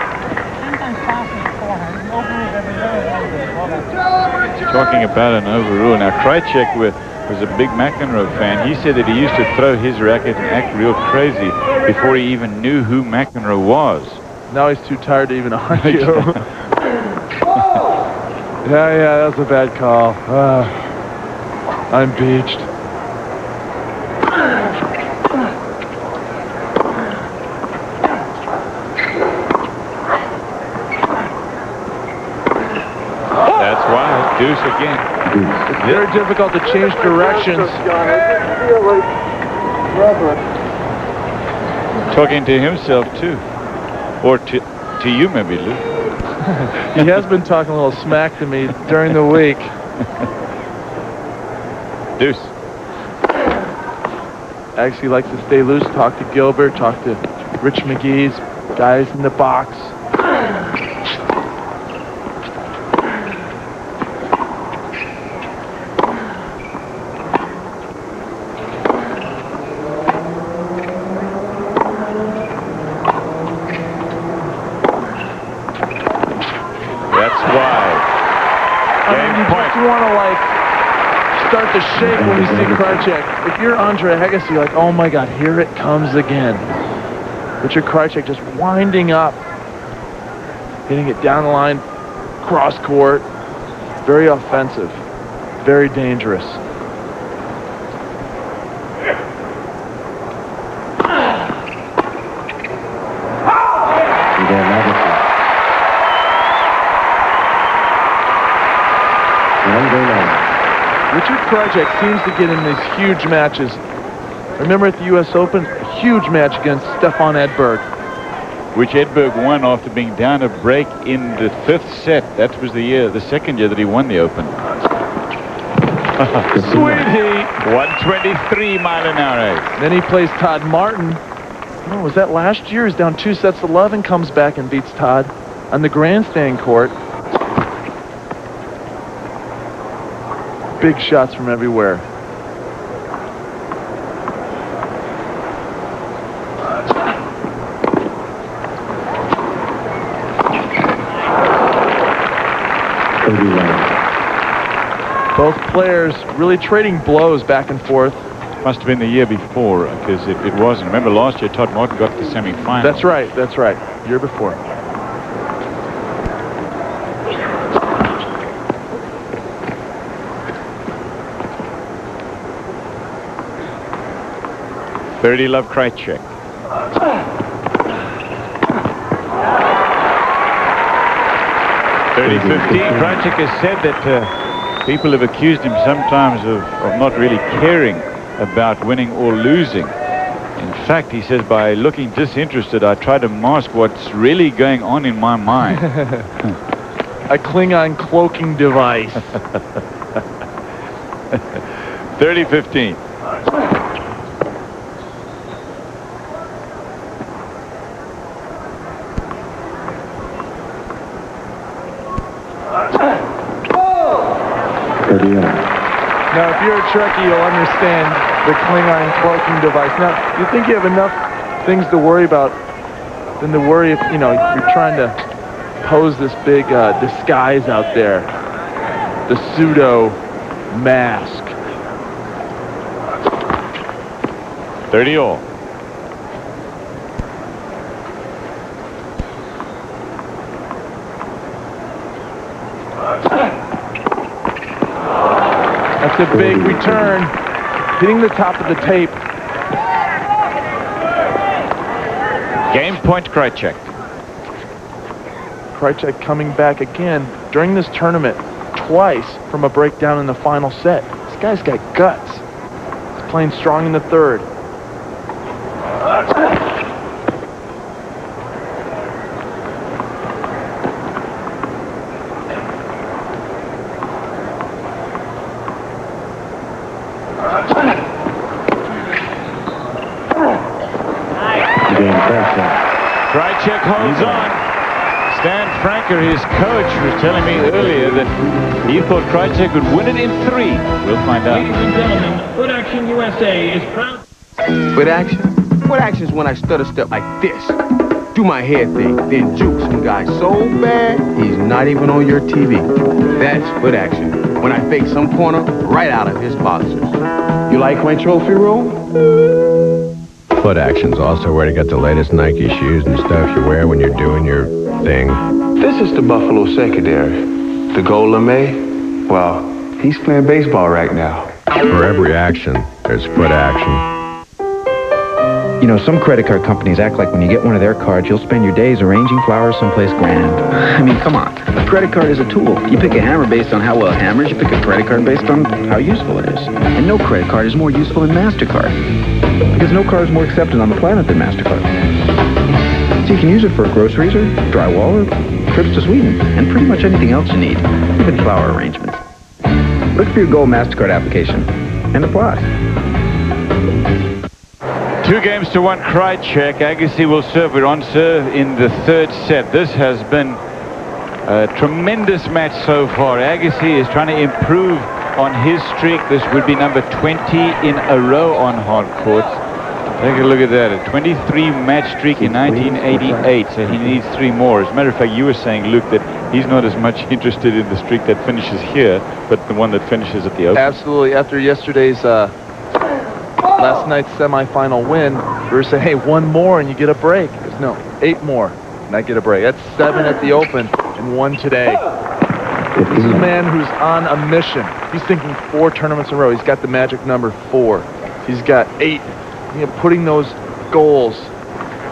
Talking about an overrule. Now, Krajicek was a big McEnroe fan. He said that he used to throw his racket and act real crazy before he even knew who McEnroe was. Now he's too tired to even argue. Yeah, that was a bad call. I'm beached. That's why. Deuce again. It's very difficult to change directions. Talking to himself, too. Or to you, maybe, Lou. He has been talking a little smack to me during the week. Deuce. Agassi likes to stay loose, talk to Gilbert, talk to Rich McGee's guys in the box. You want to start to shake when you see Krajicek. If you're Andre Agassi, you're like, oh my God, here it comes again. But your Krajicek just winding up, hitting it down the line, cross court, very offensive, very dangerous. Richard Krajicek seems to get in these huge matches. Remember at the U.S. Open, a huge match against Stefan Edberg. Which Edberg won after being down a break in the 5th set. That was the second year that he won the Open. Sweet heat. 123 mile an hour. Then he plays Todd Martin. Oh, was that last year? He's down 2-11 and comes back and beats Todd on the grandstand court. Big shots from everywhere. Both players really trading blows back and forth. Must have been the year before, because it wasn't. Remember last year, Todd Martin got to the semi-final. That's right. That's right. Year before. Birdie love Krajicek. 30-15. Krajicek has said that people have accused him sometimes of not really caring about winning or losing. In fact, he says, by looking disinterested, I try to mask what's really going on in my mind. A Klingon cloaking device. 30-15. Now, if you're a Trekkie, you'll understand the Klingon cloaking device. Now, you think you have enough things to worry about than to worry if, you're trying to pose this big disguise out there. The pseudo mask. 30 all. That's a big return, hitting the top of the tape. Game point, Krajicek. Krajicek coming back again during this tournament twice from a breakdown in the final set. This guy's got guts. He's playing strong in the third. Krajicek holds on. Stan Franker, his coach, was telling me earlier that he thought Krajicek would win it in 3. We'll find out. Ladies and gentlemen, Foot Action USA is proud. Foot action? Foot action is when I stutter step like this. Do my hair thing, then juke some guy so bad, he's not even on your TV. That's foot action. When I fake some corner right out of his boxers. You like my trophy room? Foot Action's also where to get the latest Nike shoes and stuff you wear when you're doing your thing. This is the Buffalo secondary. The Gold LeMay, well, he's playing baseball right now. For every action, there's foot action. You know, some credit card companies act like when you get one of their cards, you'll spend your days arranging flowers someplace grand. I mean, come on. A credit card is a tool. You pick a hammer based on how well it hammers. You pick a credit card based on how useful it is. And no credit card is more useful than MasterCard. Because no card is more accepted on the planet than MasterCard. So you can use it for groceries or drywall or trips to Sweden. And pretty much anything else you need, even flower arrangements. Look for your Gold MasterCard application and apply. 2-1 Krajicek. Agassi will serve. We're on serve in the third set. This has been a tremendous match so far. Agassi is trying to improve on his streak. This would be number 20 in a row on hard courts. Take a look at that. A 23-match streak in 1988. So he needs 3 more. As a matter of fact, you were saying, Luke, that he's not as much interested in the streak that finishes here, but the one that finishes at the Open. Absolutely. After yesterday's last night's semifinal win, we were saying, hey, 1 more and you get a break. There's no, 8 more and I get a break. That's 7 at the Open and 1 today. This is a man who's on a mission. He's thinking 4 tournaments in a row. He's got the magic number 4. He's got 8. You know, putting those goals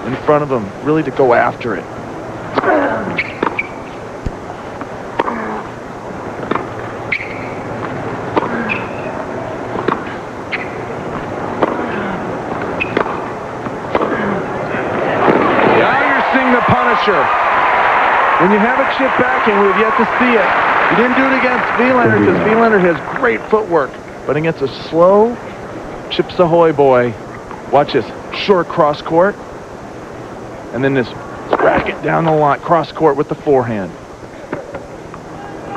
in front of him, really to go after it. When you have a chip backing, we've yet to see it. You didn't do it against Vilander because Vilander has great footwork. But against a slow Chips Ahoy boy, watch this, short cross court. And then this racket down the line, cross court with the forehand.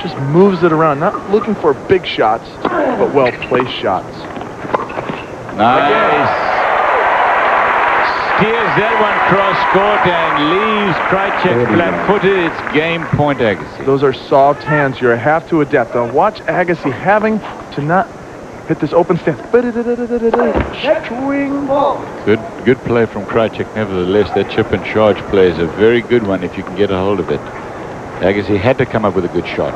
Just moves it around, not looking for big shots, but well-placed shots. Nice. Steers that one cross court and leaves Krajicek flat-footed. It's game point, Agassi. Those are soft hands. You have to adapt. Now watch Agassi having to not hit this open stance. Good play from Krajicek. Nevertheless, that chip and charge play is a very good one if you can get a hold of it. Agassi had to come up with a good shot.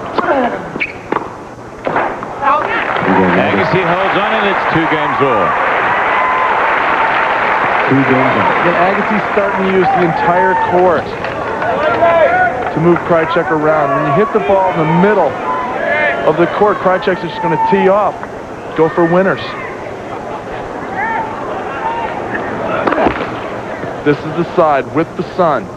Agassi holds on and it's 2 games all. Then Agassi's starting to use the entire court to move Krajicek around. When you hit the ball in the middle of the court, Krajicek's just going to tee off, go for winners. This is the side with the sun.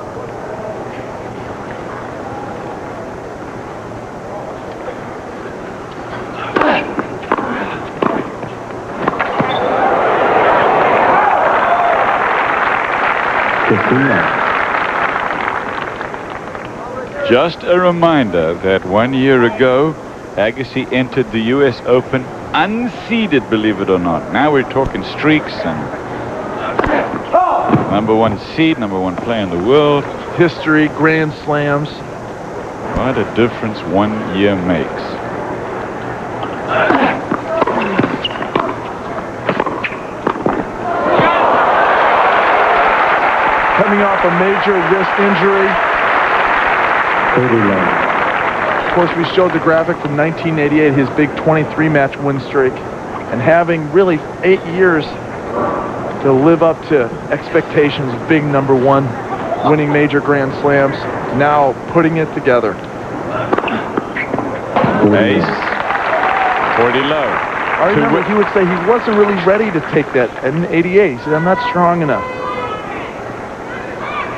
Just a reminder that 1 year ago, Agassi entered the U.S. Open unseeded, believe it or not. Now we're talking streaks and number 1 seed, number 1 player in the world. History, Grand Slams. What a difference 1 year makes. Coming off a major wrist injury. Of course, we showed the graphic from 1988, his big 23-match win streak, and having really 8 years to live up to expectations, big number 1, winning major Grand Slams, now putting it together. Ace, 40 low. I remember he would say he wasn't really ready to take that in 88. He said, I'm not strong enough.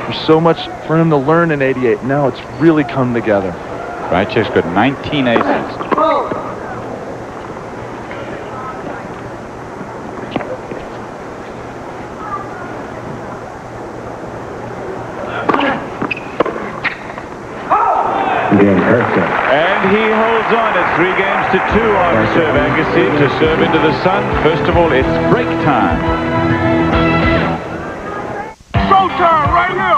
There's so much for him to learn in 88. Now it's really come together. Krajicek's got 19 aces. And he holds on at 3 games to 2 on serve. Agassi to serve into the sun. First of all, it's break time. Showtime right here!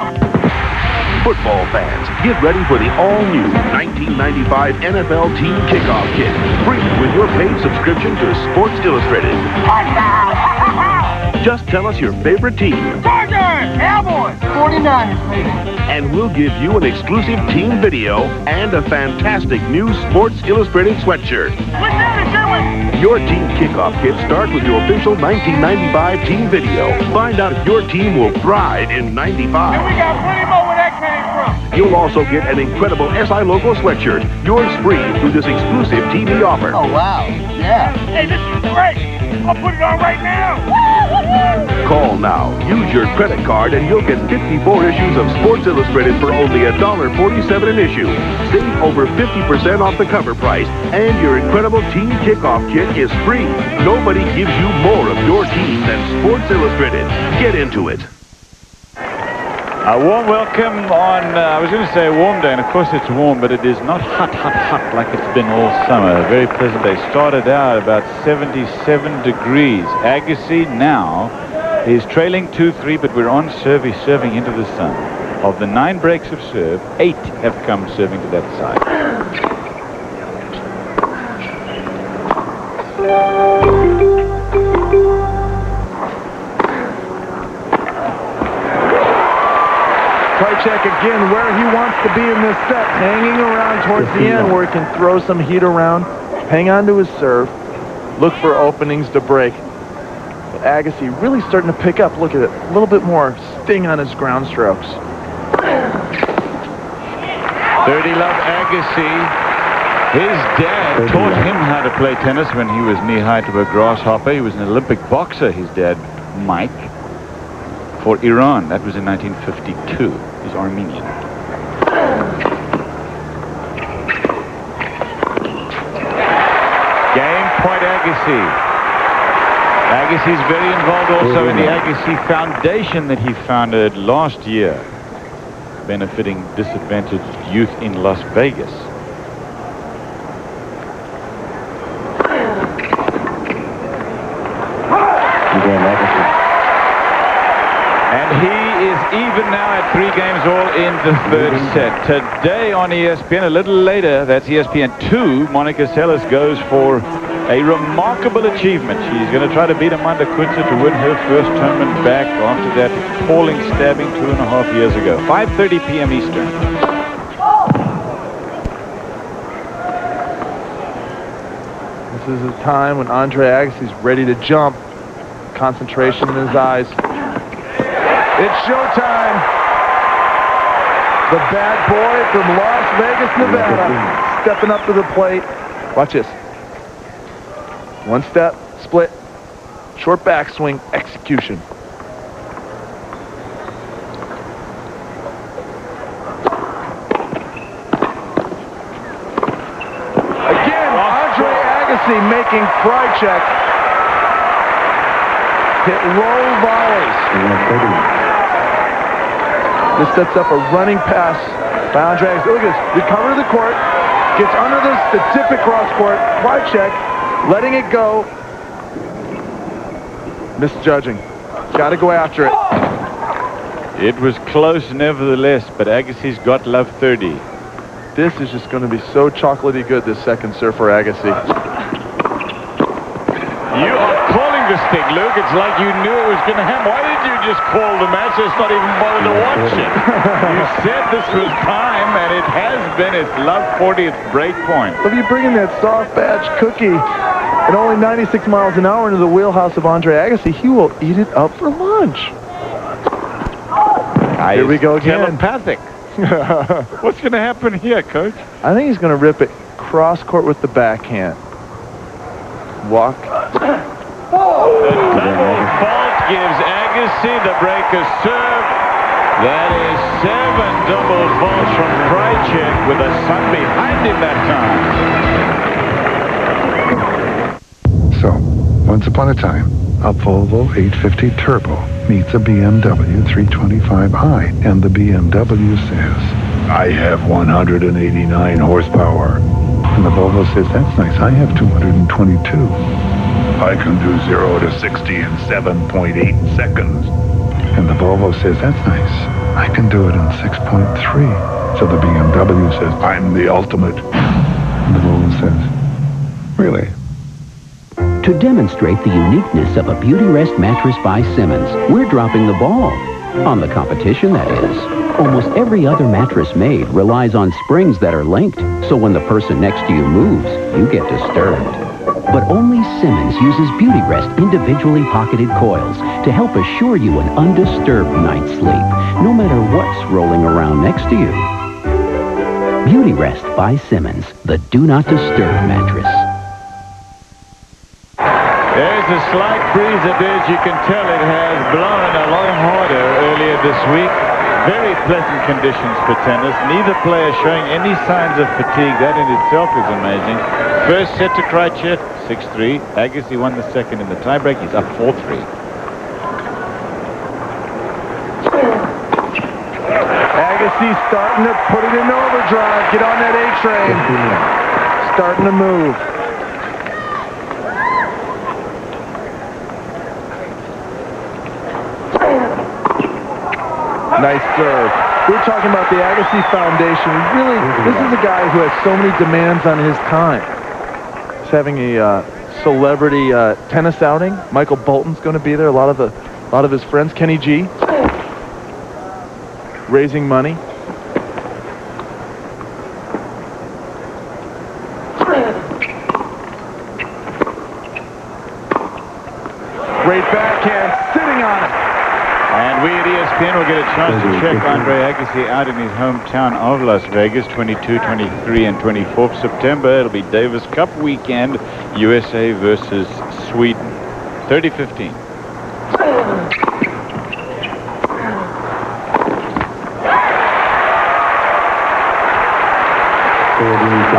Football fans, get ready for the all-new 1995 NFL Team Kickoff Kit. Free with your paid subscription to Sports Illustrated. Just tell us your favorite team. Chargers! Cowboys! 49ers, baby. And we'll give you an exclusive team video and a fantastic new Sports Illustrated sweatshirt. We're doing it, Your team kickoff kits start with your official 1995 team video. Find out if your team will thrive in 95. And we got plenty more where that came from. You'll also get an incredible SI Logo sweatshirt. Yours free through this exclusive TV offer. Oh, wow. Yeah. Hey, this is great. I'll put it on right now. Call now. Use your credit card and you'll get 54 issues of Sports Illustrated for only $1.47 an issue. Save over 50% off the cover price. And your incredible team kickoff kit is free. Nobody gives you more of your team than Sports Illustrated. Get into it. A warm welcome on, I was going to say a warm day, and of course it's warm, but it is not hot like it's been all summer. A very pleasant day. Started out about 77 degrees. Agassi now is trailing 2-3, but we're on serve. He's serving into the sun. Of the 9 breaks of serve, 8 have come serving to that side. Krajicek again where he wants to be in this set, hanging around towards the end where he can throw some heat around, hang on to his serve, look for openings to break. But Agassi really starting to pick up. Look at it, a little bit more sting on his ground strokes. 30 love Agassi. His dad taught him how to play tennis when he was knee-high to a grasshopper. He was an Olympic boxer, his dad, Mike, for Iran. That was in 1952. He's Armenian. Game point Agassi. Agassi's very involved also in the Agassi Foundation that he founded last year, benefiting disadvantaged youth in Las Vegas. And he is even now at 3 games all in the third set. Today on ESPN, a little later, that's ESPN 2, Monica Seles goes for a remarkable achievement. She's going to try to beat Amanda Kutzer to win her first tournament back after that appalling stabbing 2.5 years ago. 5:30 p.m. Eastern. This is a time when Andre Agassi's ready to jump. Concentration in his eyes. It's showtime. The bad boy from Las Vegas, Nevada, stepping up to the plate. Watch this. One step, split, short backswing, execution. Again, Andre Agassi making Krajicek hit low volleys. This sets up a running pass by Andre Agassi. Look at this. Recover to the court. Gets under the tip across court. Krajicek letting it go. Misjudging. Got to go after it. It was close nevertheless, but Agassi's got love 30. This is just going to be so chocolatey good, this second serve for Agassi. You are calling this thing, Luke. It's like you knew it was going to happen. Why did you just call the match? It's not even bothered to watch it. You said this was time, and it has been. It's love 40th break point. If you bring in that soft batch cookie at only 96 miles an hour into the wheelhouse of Andre Agassi, he will eat it up for lunch. Here we go again. Telepathic. What's going to happen here, Coach? I think he's going to rip it cross court with the backhand. Walk. The double fault gives Agassi the breaker serve. That is 7 double faults from Krajicek with the sun behind him that time. So, once upon a time, a Volvo 850 Turbo meets a BMW 325i, and the BMW says, I have 189 horsepower. And the Volvo says, that's nice, I have 222. I can do 0 to 60 in 7.8 seconds. And the Volvo says, that's nice, I can do it in 6.3. So the BMW says, I'm the ultimate. And the Volvo says, really? To demonstrate the uniqueness of a Beauty Rest mattress by Simmons, we're dropping the ball. On the competition, that is. Almost every other mattress made relies on springs that are linked, so when the person next to you moves, you get disturbed. But only Simmons uses Beauty Rest individually pocketed coils to help assure you an undisturbed night's sleep, no matter what's rolling around next to you. Beauty Rest by Simmons, the Do Not Disturb mattress. There's a slight breeze a bit. You can tell it has blown a lot harder earlier this week. Very pleasant conditions for tennis. Neither player showing any signs of fatigue. That in itself is amazing. First set to Krajicek, 6-3. Agassi won the second in the tiebreak. He's up 4-3. Agassi starting to put it in overdrive. Get on that A train. Starting to move. Nice serve. We were talking about the Agassi Foundation. Really, this is a guy who has so many demands on his time. He's having a celebrity tennis outing. Michael Bolton's going to be there. A lot of his friends. Kenny G. Raising money. Great backhand, sitting on it. And we at ESPN will get a chance to check Andre Agassi out in his hometown of Las Vegas, 22, 23, and 24th September. It'll be Davis Cup weekend, USA versus Sweden, 30-15.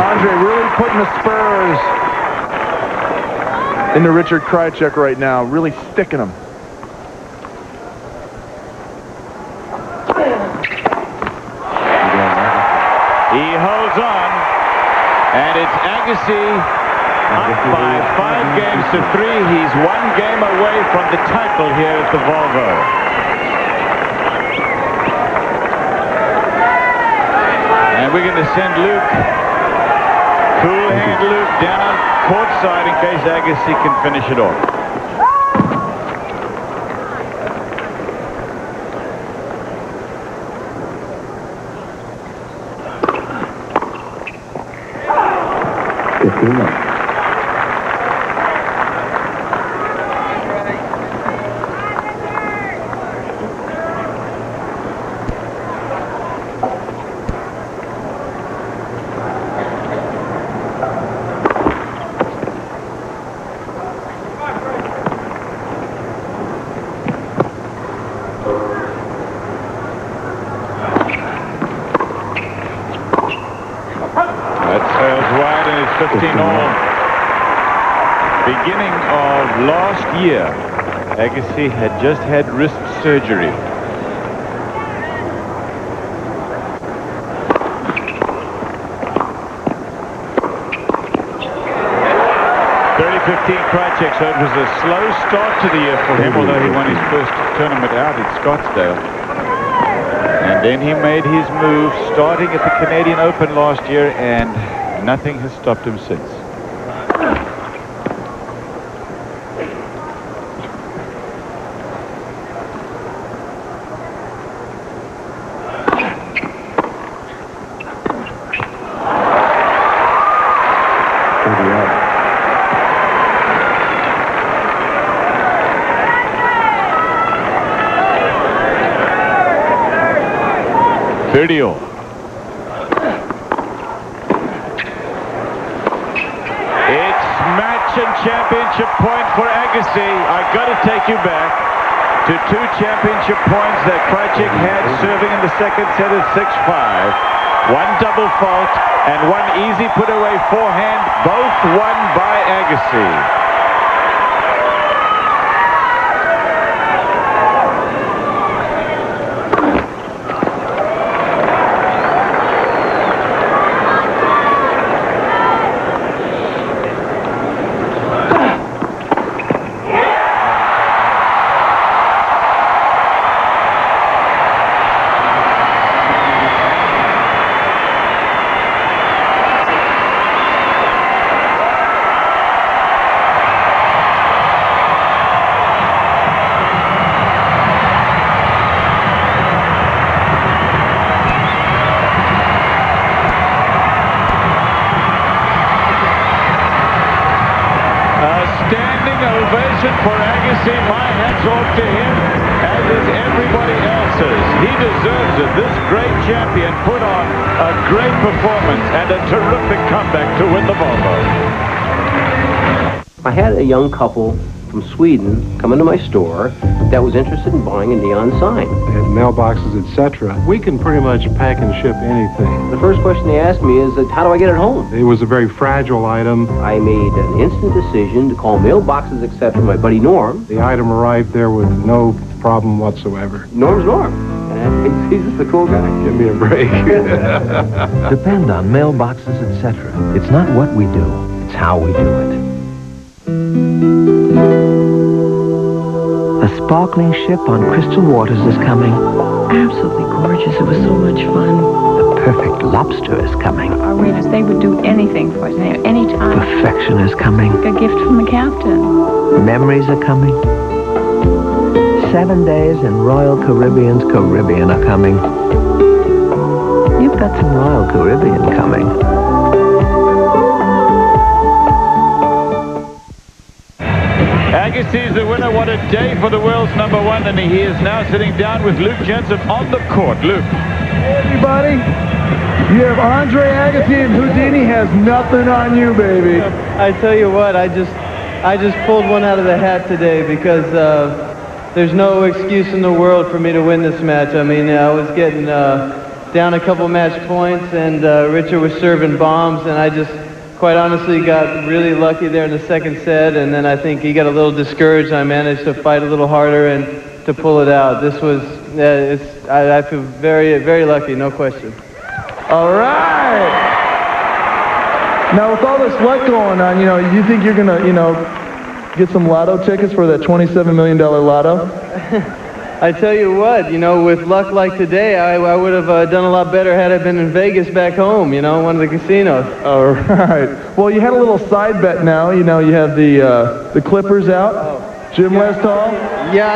Andre really putting the spurs into Richard Krajicek right now, really sticking him. He holds on, and it's Agassi up by 5 games to 3. He's 1 game away from the title here at the Volvo. And we're going to send Luke, cool hand Luke, down courtside in case Agassi can finish it off. That sails wide and it's 15 all. Beginning of last year, Agassi had just had wrist surgery. Krajicek, so it was a slow start to the year for him, although he won his first tournament out at Scottsdale. And then he made his move starting at the Canadian Open last year, and nothing has stopped him since. Video. It's match and championship point for Agassi. I got to take you back to 2 championship points that Krajicek had serving in the second set at 6-5. 1 double fault and 1 easy put away forehand, both won by Agassi. Agassi, my hat's off to him, as is everybody else's. He deserves it. This great champion put on a great performance and a terrific comeback to win the Volvo. I had a young couple from Sweden come into my store that was interested in buying a neon sign. They had mailboxes, etc. We can pretty much pack and ship anything. The first question they asked me is, how do I get it home? It was a very fragile item. I made an instant decision to call mailboxes, etc. my buddy Norm. The item arrived there with no problem whatsoever. Norm's Norm. And he's just a cool guy. Give me a break. Depend on mailboxes, etc. It's not what we do, it's how we do it. A sparkling ship on crystal waters is coming. Absolutely gorgeous. It was so much fun. The perfect lobster is coming. Our readers, they would do anything for us, any time. Perfection is coming. A gift from the captain. Memories are coming. 7 days in Royal Caribbean's Caribbean are coming. You've got some Royal Caribbean coming. Agassi is the winner. What a day for the world's #1, and he is now sitting down with Luke Jensen on the court. Luke. Hey, everybody. You have Andre Agassi, and Houdini has nothing on you, baby. I tell you what, I just pulled one out of the hat today because there's no excuse in the world for me to win this match. I mean, I was getting down a couple match points, and Richard was serving bombs, and I just quite honestly got really lucky there in the second set, and then I think he got a little discouraged, and I managed to fight a little harder and to pull it out. This was, I feel very, very lucky, no question. All right. Now, with all this luck going on, you think you're going to, get some lotto tickets for that $27 million lotto? I tell you what, with luck like today, I would have done a lot better had I been in Vegas back home, one of the casinos. All right. Well, you had a little side bet now. You have the Clippers out. Jim Westall. Yeah,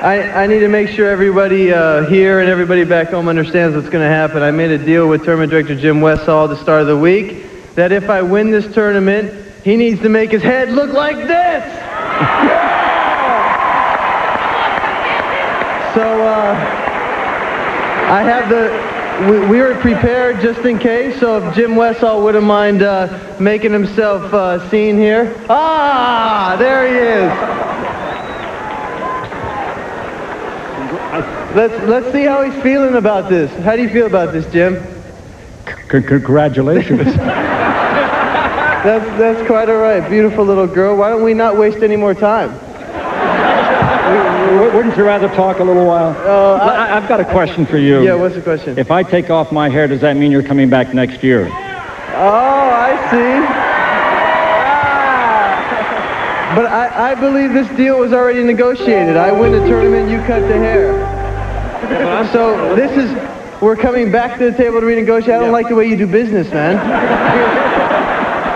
I need to make sure everybody here and everybody back home understands what's going to happen. I made a deal with tournament director Jim Westall at the start of the week that if I win this tournament, he needs to make his head look like this. So I have we were prepared just in case, so if Jim Westall wouldn't mind making himself seen here. Ah, there he is. Let's see how he's feeling about this. How do you feel about this, Jim? Congratulations. That's quite all right. Beautiful little girl. Why don't we not waste any more time? Wouldn't you rather talk a little while? I've got a question for you. Yeah, what's the question? If I take off my hair, does that mean you're coming back next year? Oh, I see. But I believe this deal was already negotiated. I win the tournament, you cut the hair. So we're coming back to the table to renegotiate. I don't like the way you do business, man.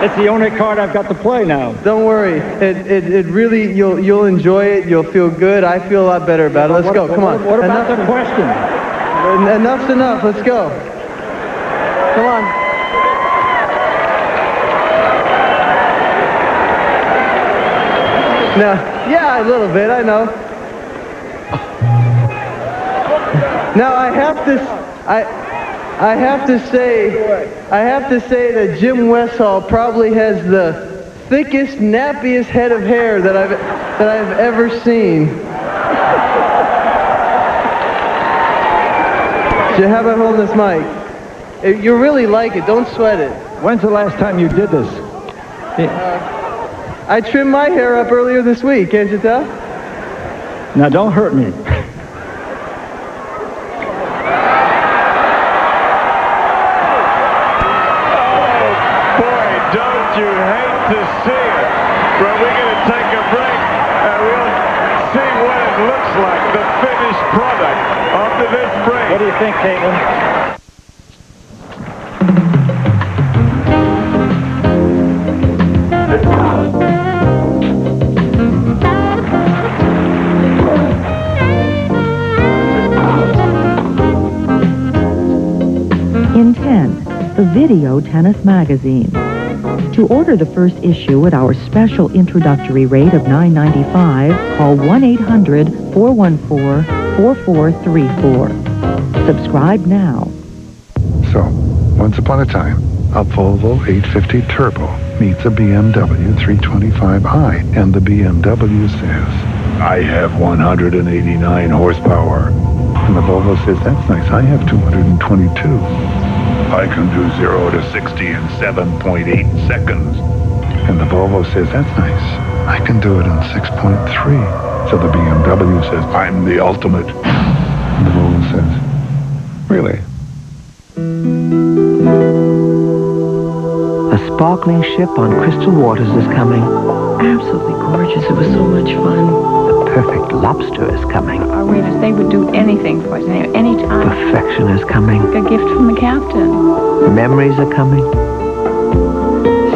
It's the only card I've got to play now. Don't worry. It really, you'll enjoy it. You'll feel good. I feel a lot better about it. Let's go. Come on. What about the question? Enough's enough. Let's go. Come on. Now, yeah, a little bit. I know. Now I have to say that Jim Westall probably has the thickest, nappiest head of hair that I've ever seen. So how about holding this mic? You really like it. Don't sweat it. When's the last time you did this? I trimmed my hair up earlier this week. Can't you tell? Now don't hurt me. You hate to see it, but we're going to take a break and we'll see what it looks like, the finished product after this break. What do you think, Caitlin? In 10, the Video Tennis Magazine. To To order the first issue at our special introductory rate of $9.95, call 1-800-414-4434. Subscribe now. So, once upon a time, a Volvo 850 Turbo meets a BMW 325i, and the BMW says, I have 189 horsepower. And the Volvo says, that's nice, I have 222. I can do 0 to 60 in 7.8 seconds. And the Volvo says, that's nice, I can do it in 6.3. So the BMW says, I'm the ultimate. And the Volvo says, really? A sparkling ship on crystal waters is coming. Absolutely gorgeous. It was so much fun. The perfect lobster is coming. Our waiters, they would do anything for us, any time. Perfection is coming. A gift from the captain. Memories are coming.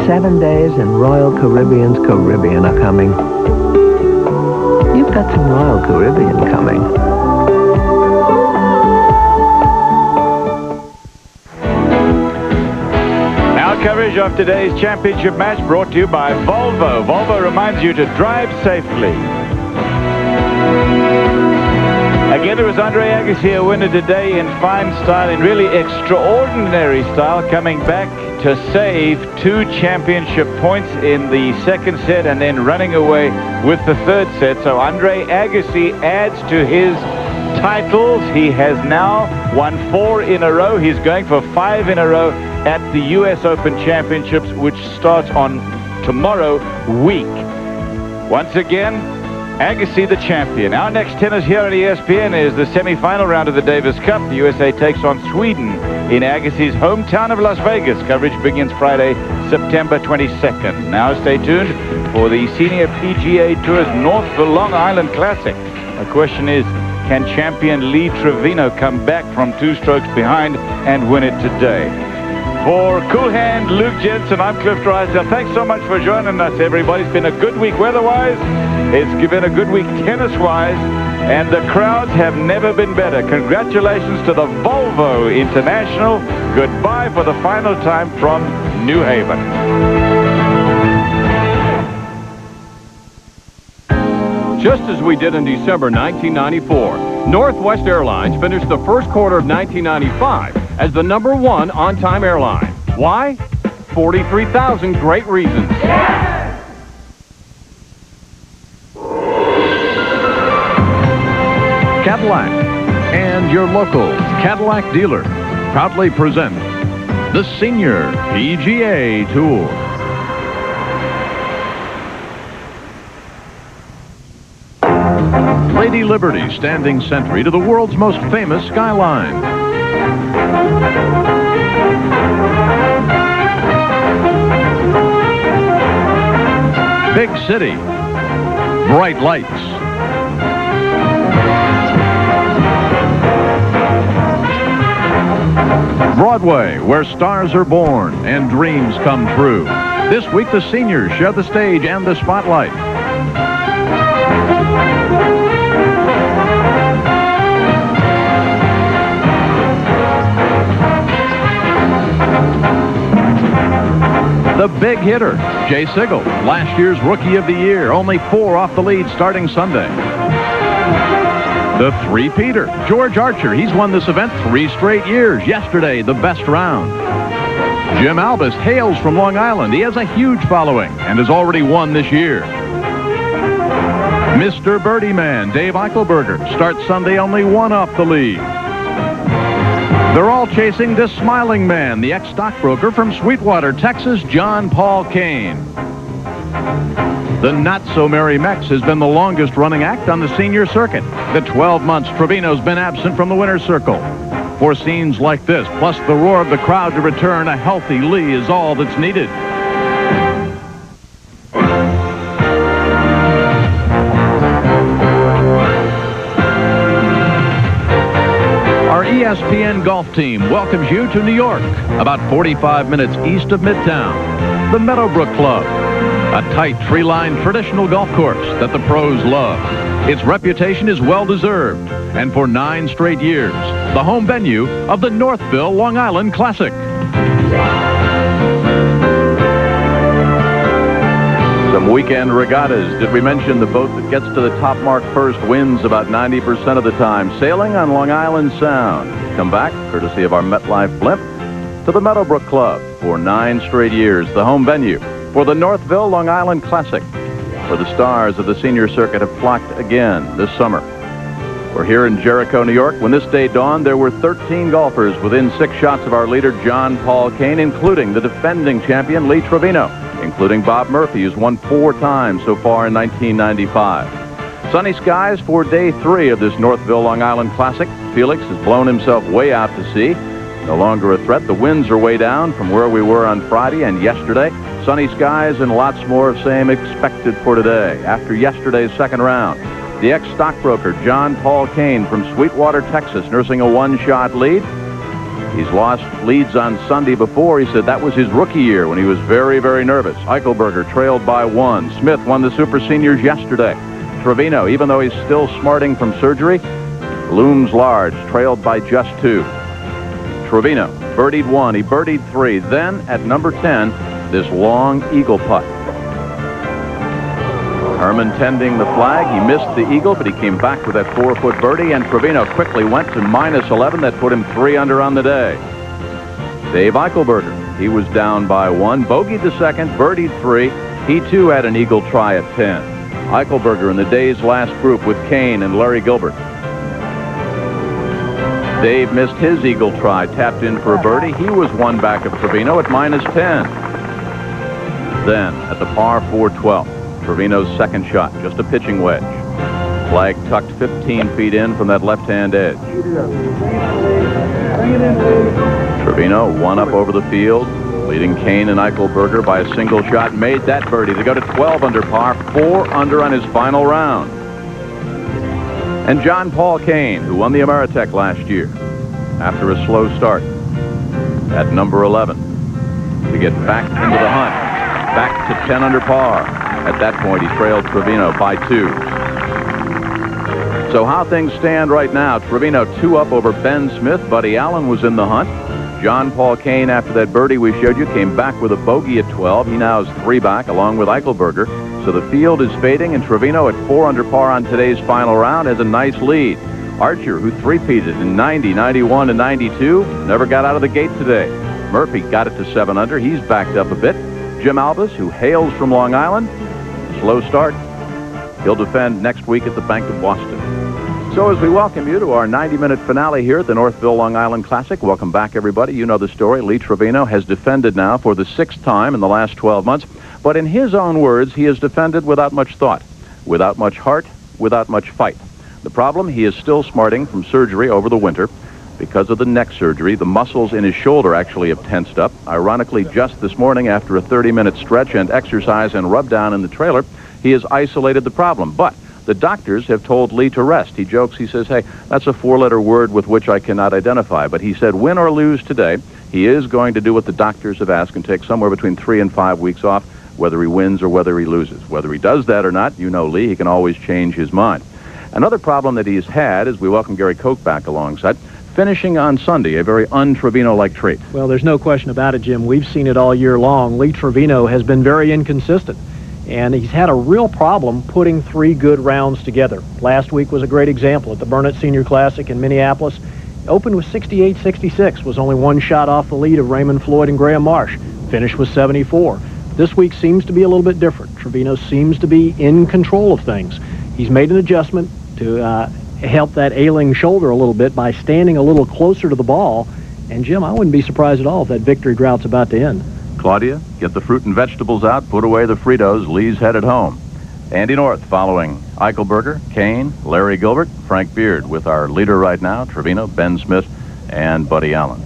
7 days in Royal Caribbean's Caribbean are coming. You've got some Royal Caribbean coming. Coverage of today's championship match brought to you by Volvo. Volvo reminds you to drive safely. Again, it was Andre Agassi, a winner today in fine style, in really extraordinary style, coming back to save 2 championship points in the second set and then running away with the third set. So Andre Agassi adds to his titles. He has now won 4 in a row. He's going for 5 in a row at the U.S. Open Championships, which starts on tomorrow week. Once again, Agassi the champion. Our next tennis here on ESPN is the semi-final round of the Davis Cup. The USA takes on Sweden in Agassi's hometown of Las Vegas. Coverage begins Friday, September 22nd. Now stay tuned for the Senior PGA Tour's Northville Long Island Classic. The question is, can champion Lee Trevino come back from 2 strokes behind and win it today? For Cool Hand, Luke Jensen, I'm Cliff Drysdale. Thanks so much for joining us, everybody. It's been a good week weather-wise. It's been a good week tennis-wise. And the crowds have never been better. Congratulations to the Volvo International. Goodbye for the final time from New Haven. Just as we did in December 1994, Northwest Airlines finished the first quarter of 1995 as the #1 on-time airline. Why? 43,000 great reasons. Yeah! Cadillac and your local Cadillac dealer proudly present the Senior PGA Tour. Lady Liberty standing sentry to the world's most famous skyline. Big city, bright lights. Broadway, where stars are born and dreams come true. This week, the seniors share the stage and the spotlight. The big hitter, Jay Sigel, last year's Rookie of the Year, only 4 off the lead starting Sunday. The three-peater, George Archer, he's won this event 3 straight years. Yesterday, the best round. Jim Albus hails from Long Island. He has a huge following and has already won this year. Mr. Birdie Man, Dave Eichelberger, starts Sunday only 1 off the lead. They're all chasing this smiling man, the ex-stockbroker from Sweetwater, Texas, John Paul Kane. The not-so-merry Mex has been the longest-running act on the senior circuit. The 12 months Trevino's been absent from the winner's circle. For scenes like this, plus the roar of the crowd to return, a healthy Lee is all that's needed. ESPN golf team welcomes you to New York, about 45 minutes east of Midtown. The Meadowbrook Club, a tight tree-lined traditional golf course that the pros love. Its reputation is well-deserved, and for 9 straight years, the home venue of the Northville Long Island Classic. Some weekend regattas. Did we mention the boat that gets to the top mark first wins about 90% of the time? Sailing on Long Island Sound. Come back, courtesy of our MetLife blimp, to the Meadowbrook Club for 9 straight years, the home venue for the Northville Long Island Classic, where the stars of the senior circuit have flocked again this summer. We're here in Jericho, New York. When this day dawned, there were 13 golfers within 6 shots of our leader, John Paul Kane, including the defending champion, Lee Trevino, including Bob Murphy, who's won 4 times so far in 1995. Sunny skies for day 3 of this Northville Long Island Classic. Felix has blown himself way out to sea. No longer a threat. The winds are way down from where we were on Friday and yesterday. Sunny skies and lots more of same expected for today. After yesterday's second round, the ex-stockbroker John Paul Kane from Sweetwater, Texas, nursing a 1-shot lead. He's lost leads on Sunday before. He said that was his rookie year when he was very, very nervous. Eichelberger trailed by 1. Smith won the Super Seniors yesterday. Trevino, even though he's still smarting from surgery, looms large, trailed by just 2. Trevino birdied 1. He birdied 3. Then, at number 10, this long eagle putt. Herman tending the flag. He missed the eagle, but he came back with that 4-foot birdie, and Trevino quickly went to -11. That put him 3 under on the day. Dave Eichelberger, he was down by 1, bogeyed the second, birdied 3. He, too, had an eagle try at 10. Eichelberger in the day's last group with Kane and Larry Gilbert. Dave missed his eagle try, tapped in for a birdie. He was 1 back of Trevino at -10. Then, at the par 4-12, Trevino's second shot, just a pitching wedge. Flag tucked 15 feet in from that left-hand edge. Trevino 1 up over the field, leading Kane and Eichelberger by a single shot, made that birdie to go to 12 under par, 4 under on his final round. And John Paul Kane, who won the Ameritech last year, after a slow start, at number 11, to get back into the hunt, back to 10 under par. At that point, he trailed Trevino by 2. So how things stand right now, Trevino 2 up over Ben Smith. Buddy Allen was in the hunt. John Paul Kane, after that birdie we showed you, came back with a bogey at 12. He now is 3 back, along with Eichelberger. So the field is fading, and Trevino at 4 under par on today's final round has a nice lead. Archer, who 3-peated in 90, 91, and 92, never got out of the gate today. Murphy got it to 7 under. He's backed up a bit. Jim Albus, who hails from Long Island, slow start. He'll defend next week at the Bank of Boston. So as we welcome you to our 90-minute finale here at the Northville Long Island Classic, welcome back, everybody. You know the story. Lee Trevino has defended now for the 6th time in the last 12 months. But in his own words, he has defended without much thought, without much heart, without much fight. The problem, he is still smarting from surgery over the winter. Because of the neck surgery, the muscles in his shoulder actually have tensed up. Ironically, just this morning, after a 30-minute stretch and exercise and rub down in the trailer, he has isolated the problem. But the doctors have told Lee to rest. He jokes, he says, hey, that's a 4-letter word with which I cannot identify. But he said, win or lose today, he is going to do what the doctors have asked and take somewhere between 3 and 5 weeks off, whether he wins or whether he loses. Whether he does that or not, you know Lee, he can always change his mind. Another problem that he's had, as we welcome Gary Koch back alongside, finishing on Sunday, a very un-Trevino-like trait. Well, there's no question about it, Jim. We've seen it all year long. Lee Trevino has been very inconsistent, and he's had a real problem putting 3 good rounds together. Last week was a great example at the Burnett Senior Classic in Minneapolis. Opened with 68-66, was only 1 shot off the lead of Raymond Floyd and Graham Marsh. Finished with 74. This week seems to be a little bit different. Trevino seems to be in control of things. He's made an adjustment to help that ailing shoulder a little bit by standing a little closer to the ball. And, Jim, I wouldn't be surprised at all if that victory drought's about to end. Claudia, get the fruit and vegetables out, put away the Fritos. Lee's headed home. Andy North following Eichelberger, Kane, Larry Gilbert, Frank Beard with our leader right now, Trevino, Ben Smith, and Buddy Allen.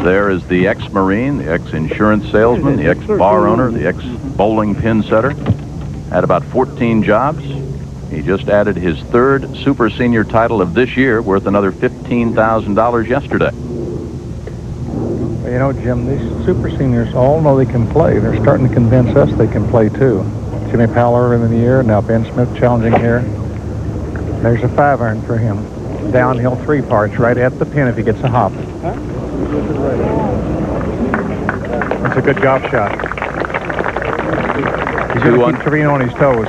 There is the ex-Marine, the ex-insurance salesman, the ex-bar owner, the ex-bowling pin setter. Had about 14 jobs. He just added his 3rd Super Senior title of this year, worth another $15,000 yesterday. Well, you know, Jim, these Super Seniors all know they can play. They're starting to convince us they can play, too. Jimmy Powell earlier in the year, now Ben Smith challenging here. There's a 5-iron for him. Downhill 3 parts, right at the pin if he gets a hop. That's a good golf shot. He's going to keep Trevino on his toes.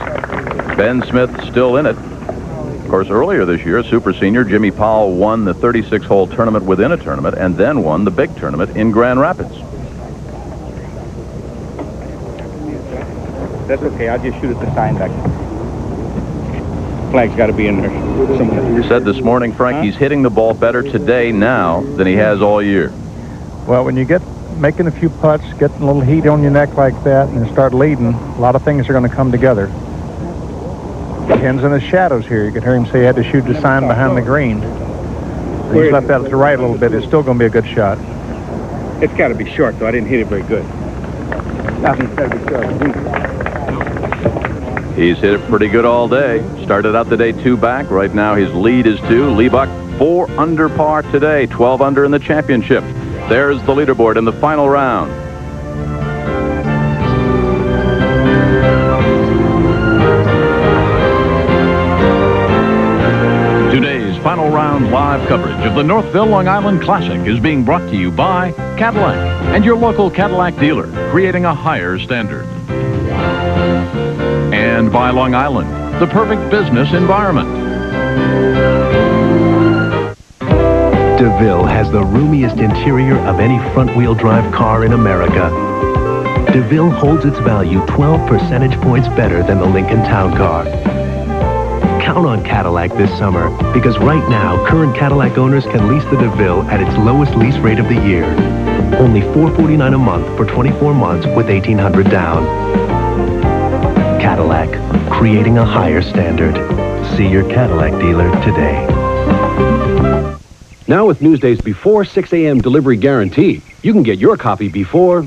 Ben Smith still in it. Of course, earlier this year, Super Senior Jimmy Powell won the 36-hole tournament within a tournament and then won the big tournament in Grand Rapids. That's okay. I'll just shoot at the sign back. Flag's got to be in there somewhere. Said this morning, Frank, he's hitting the ball better today now than he has all year. Well, when you get making a few putts, getting a little heat on your neck like that, and start leading, a lot of things are going to come together. Ken's in the shadows here. You can hear him say he had to shoot the sign behind the green. He's left that to the right a little bit. It's still going to be a good shot. It's got to be short, though. I didn't hit it very good. Nothing's got to be short. He's hit it pretty good all day. Started out the day 2 back. Right now his lead is 2. Lebuck 4 under par today, 12 under in the championship. There's the leaderboard in the final round. Today's final round live coverage of the Northville, Long Island Classic is being brought to you by Cadillac and your local Cadillac dealer, creating a higher standard. And by Long Island, the perfect business environment. DeVille has the roomiest interior of any front-wheel drive car in America. DeVille holds its value 12 percentage points better than the Lincoln Town Car. Count on Cadillac this summer, because right now, current Cadillac owners can lease the DeVille at its lowest lease rate of the year. Only $449 a month for 24 months with $1,800 down. Cadillac, creating a higher standard. See your Cadillac dealer today. Now with Newsday's before 6 a.m. delivery guarantee, you can get your copy before...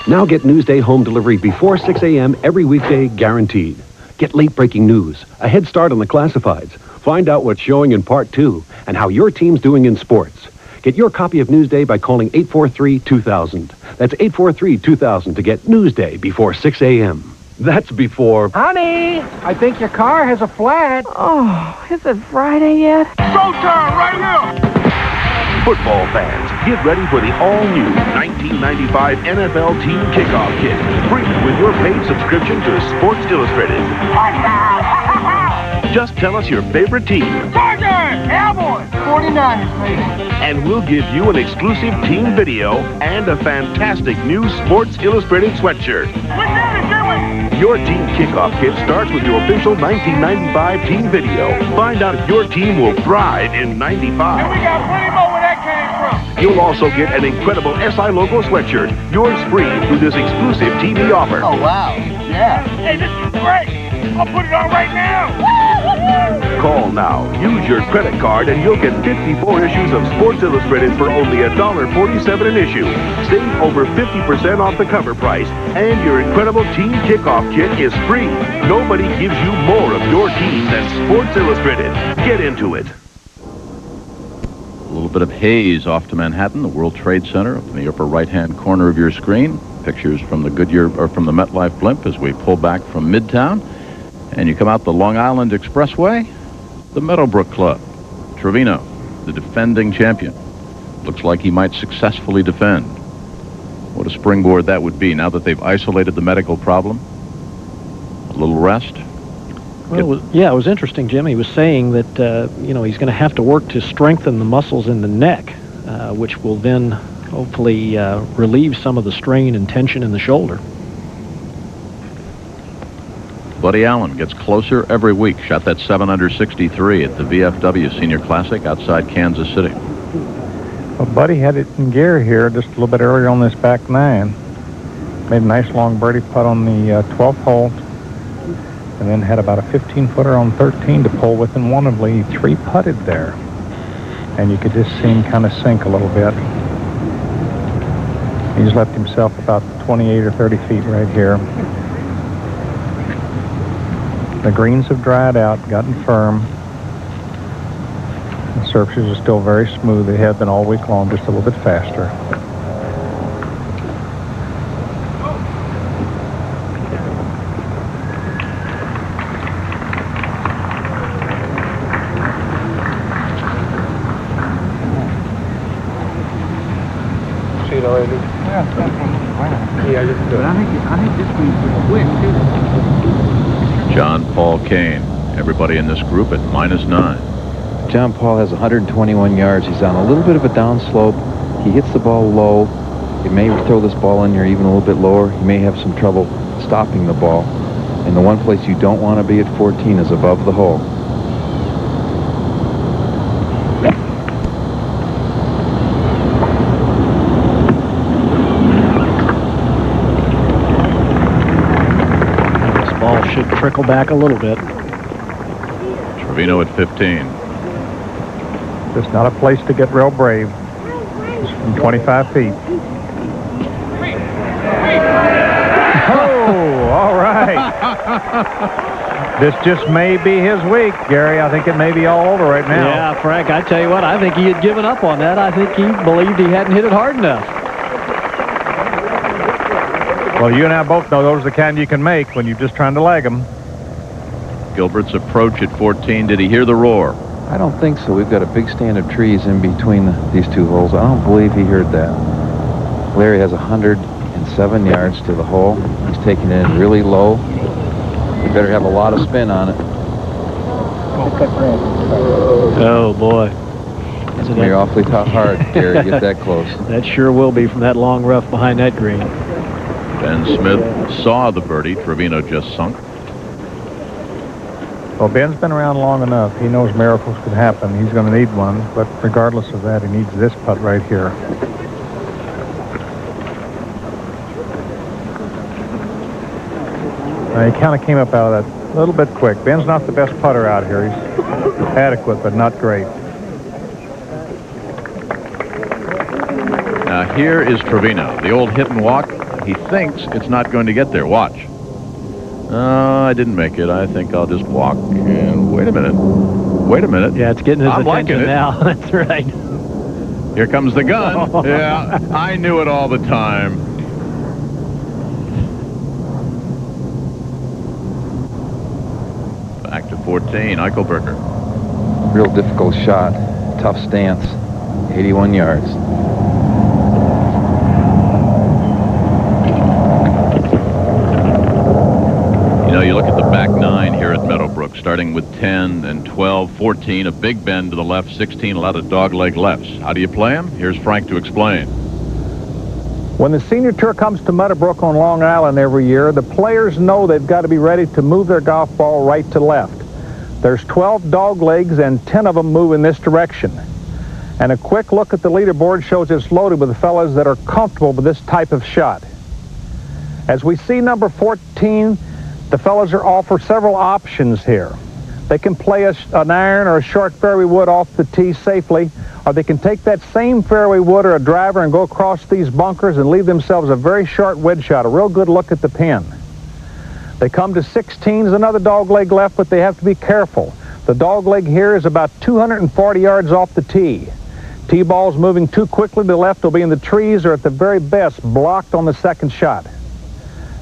Now get Newsday home delivery before 6 a.m. every weekday guaranteed. Get late breaking news, a head start on the classifieds, find out what's showing in Part 2, and how your team's doing in sports. Get your copy of Newsday by calling 843-2000. That's 843-2000 to get Newsday before 6 a.m. That's before... Honey, I think your car has a flat. Oh, is it Friday yet? Showtime right here! Football fans, get ready for the all-new 1995 NFL Team Kickoff Kit. Free with your paid subscription to Sports Illustrated. Just tell us your favorite team. Chargers! Cowboys! 49ers, baby. And we'll give you an exclusive team video and a fantastic new Sports Illustrated sweatshirt. Your Team Kickoff Kit starts with your official 1995 team video. Find out if your team will thrive in 95. And we got plenty more where that came from. You'll also get an incredible SI logo sweatshirt, yours free through this exclusive TV offer. Oh, wow. Yeah. Hey, this is great. I'll put it on right now. Call now. Use your credit card and you'll get 54 issues of Sports Illustrated for only $1.47 an issue. Save over 50% off the cover price. And your incredible Team Kickoff Kit is free. Nobody gives you more of your team than Sports Illustrated. Get into it. A little bit of haze off to Manhattan, the World Trade Center, up in the upper right-hand corner of your screen. Pictures from the Goodyear, or from the MetLife blimp as we pull back from Midtown. And you come out the Long Island Expressway, the Meadowbrook Club. Trevino, the defending champion. Looks like he might successfully defend. What a springboard that would be now that they've isolated the medical problem. A little rest. Well, it was interesting, Jim. He was saying that, he's going to have to work to strengthen the muscles in the neck, which will then hopefully relieve some of the strain and tension in the shoulder. Buddy Allen gets closer every week. Shot that 7 under 63 at the VFW Senior Classic outside Kansas City. Well, Buddy had it in gear here just a little bit earlier on this back 9. Made a nice long birdie putt on the 12th hole. And then had about a 15-footer on 13 to pull within one of lead. 3 putted there. And you could just see him kind of sink a little bit. He's left himself about 28 or 30 feet right here. The greens have dried out, gotten firm. The surfaces are still very smooth. They have been all week long, just a little bit faster. Eddie. Yeah, just do it. I think this one's pretty quick, too. John Paul Kane. Everybody in this group at -9. John Paul has 121 yards. He's on a little bit of a downslope. He hits the ball low. You may throw this ball in here even a little bit lower. You may have some trouble stopping the ball. And the one place you don't want to be at 14 is above the hole. This ball should trickle back a little bit. Trevino at 15. Just not a place to get real brave. Just from 25 feet. Oh, all right. This just may be his week, Gary. I think it may be all over right now. Yeah, Frank, I tell you what, I think he had given up on that. I think he believed he hadn't hit it hard enough. Well, you and I both know those are the kind you can make when you're just trying to lag them. Gilbert's approach at 14. Did he hear the roar? I don't think so. We've got a big stand of trees in between these two holes. I don't believe he heard that. Larry has 107 yards to the hole. He's taking it in really low. We better have a lot of spin on it. Oh, boy. It's going to be awfully tough hard, Gary, get that close. That sure will be from that long rough behind that green. Ben Smith saw the birdie Trevino just sunk. Well, Ben's been around long enough. He knows miracles could happen. He's going to need one, but regardless of that, he needs this putt right here. He kind of came up out of that a little bit quick. Ben's not the best putter out here. He's adequate, but not great. Now here is Trevino, the old hit and walk. He thinks it's not going to get there. Watch. I didn't make it. I think I'll just walk. And wait a minute. Wait a minute. Yeah, it's getting his attention liking it now. That's right. Here comes the gun. Yeah, I knew it all the time. Back to 14, Eichelberger. Real difficult shot. Tough stance. 81 yards. You know, you look at the back nine here at Meadowbrook, starting with 10 and 12, 14, a big bend to the left, 16, a lot of dogleg lefts. How do you play them? Here's Frank to explain. When the senior tour comes to Meadowbrook on Long Island every year, the players know they've got to be ready to move their golf ball right to left. There's 12 dog legs and 10 of them move in this direction. And a quick look at the leaderboard shows it's loaded with fellas that are comfortable with this type of shot. As we see number 14, the fellas are offered several options here. They can play an iron or a short fairway wood off the tee safely, or they can take that same fairway wood or a driver and go across these bunkers and leave themselves a very short wedge shot, a real good look at the pin. They come to 16s, another dog leg left, but they have to be careful. The dog leg here is about 240 yards off the tee. Tee balls moving too quickly to the left will be in the trees or at the very best blocked on the second shot.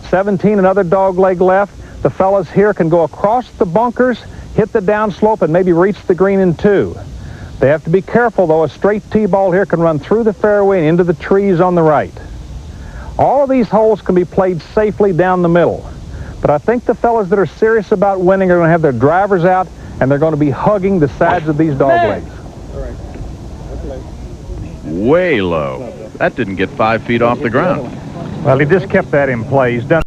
17, another dog leg left. The fellas here can go across the bunkers, hit the downslope, and maybe reach the green in two. They have to be careful, though. A straight tee ball here can run through the fairway and into the trees on the right. All of these holes can be played safely down the middle. But I think the fellas that are serious about winning are going to have their drivers out, and they're going to be hugging the sides of these dog legs. Way low. That didn't get 5 feet off the ground. Well, he just kept that in play. He's done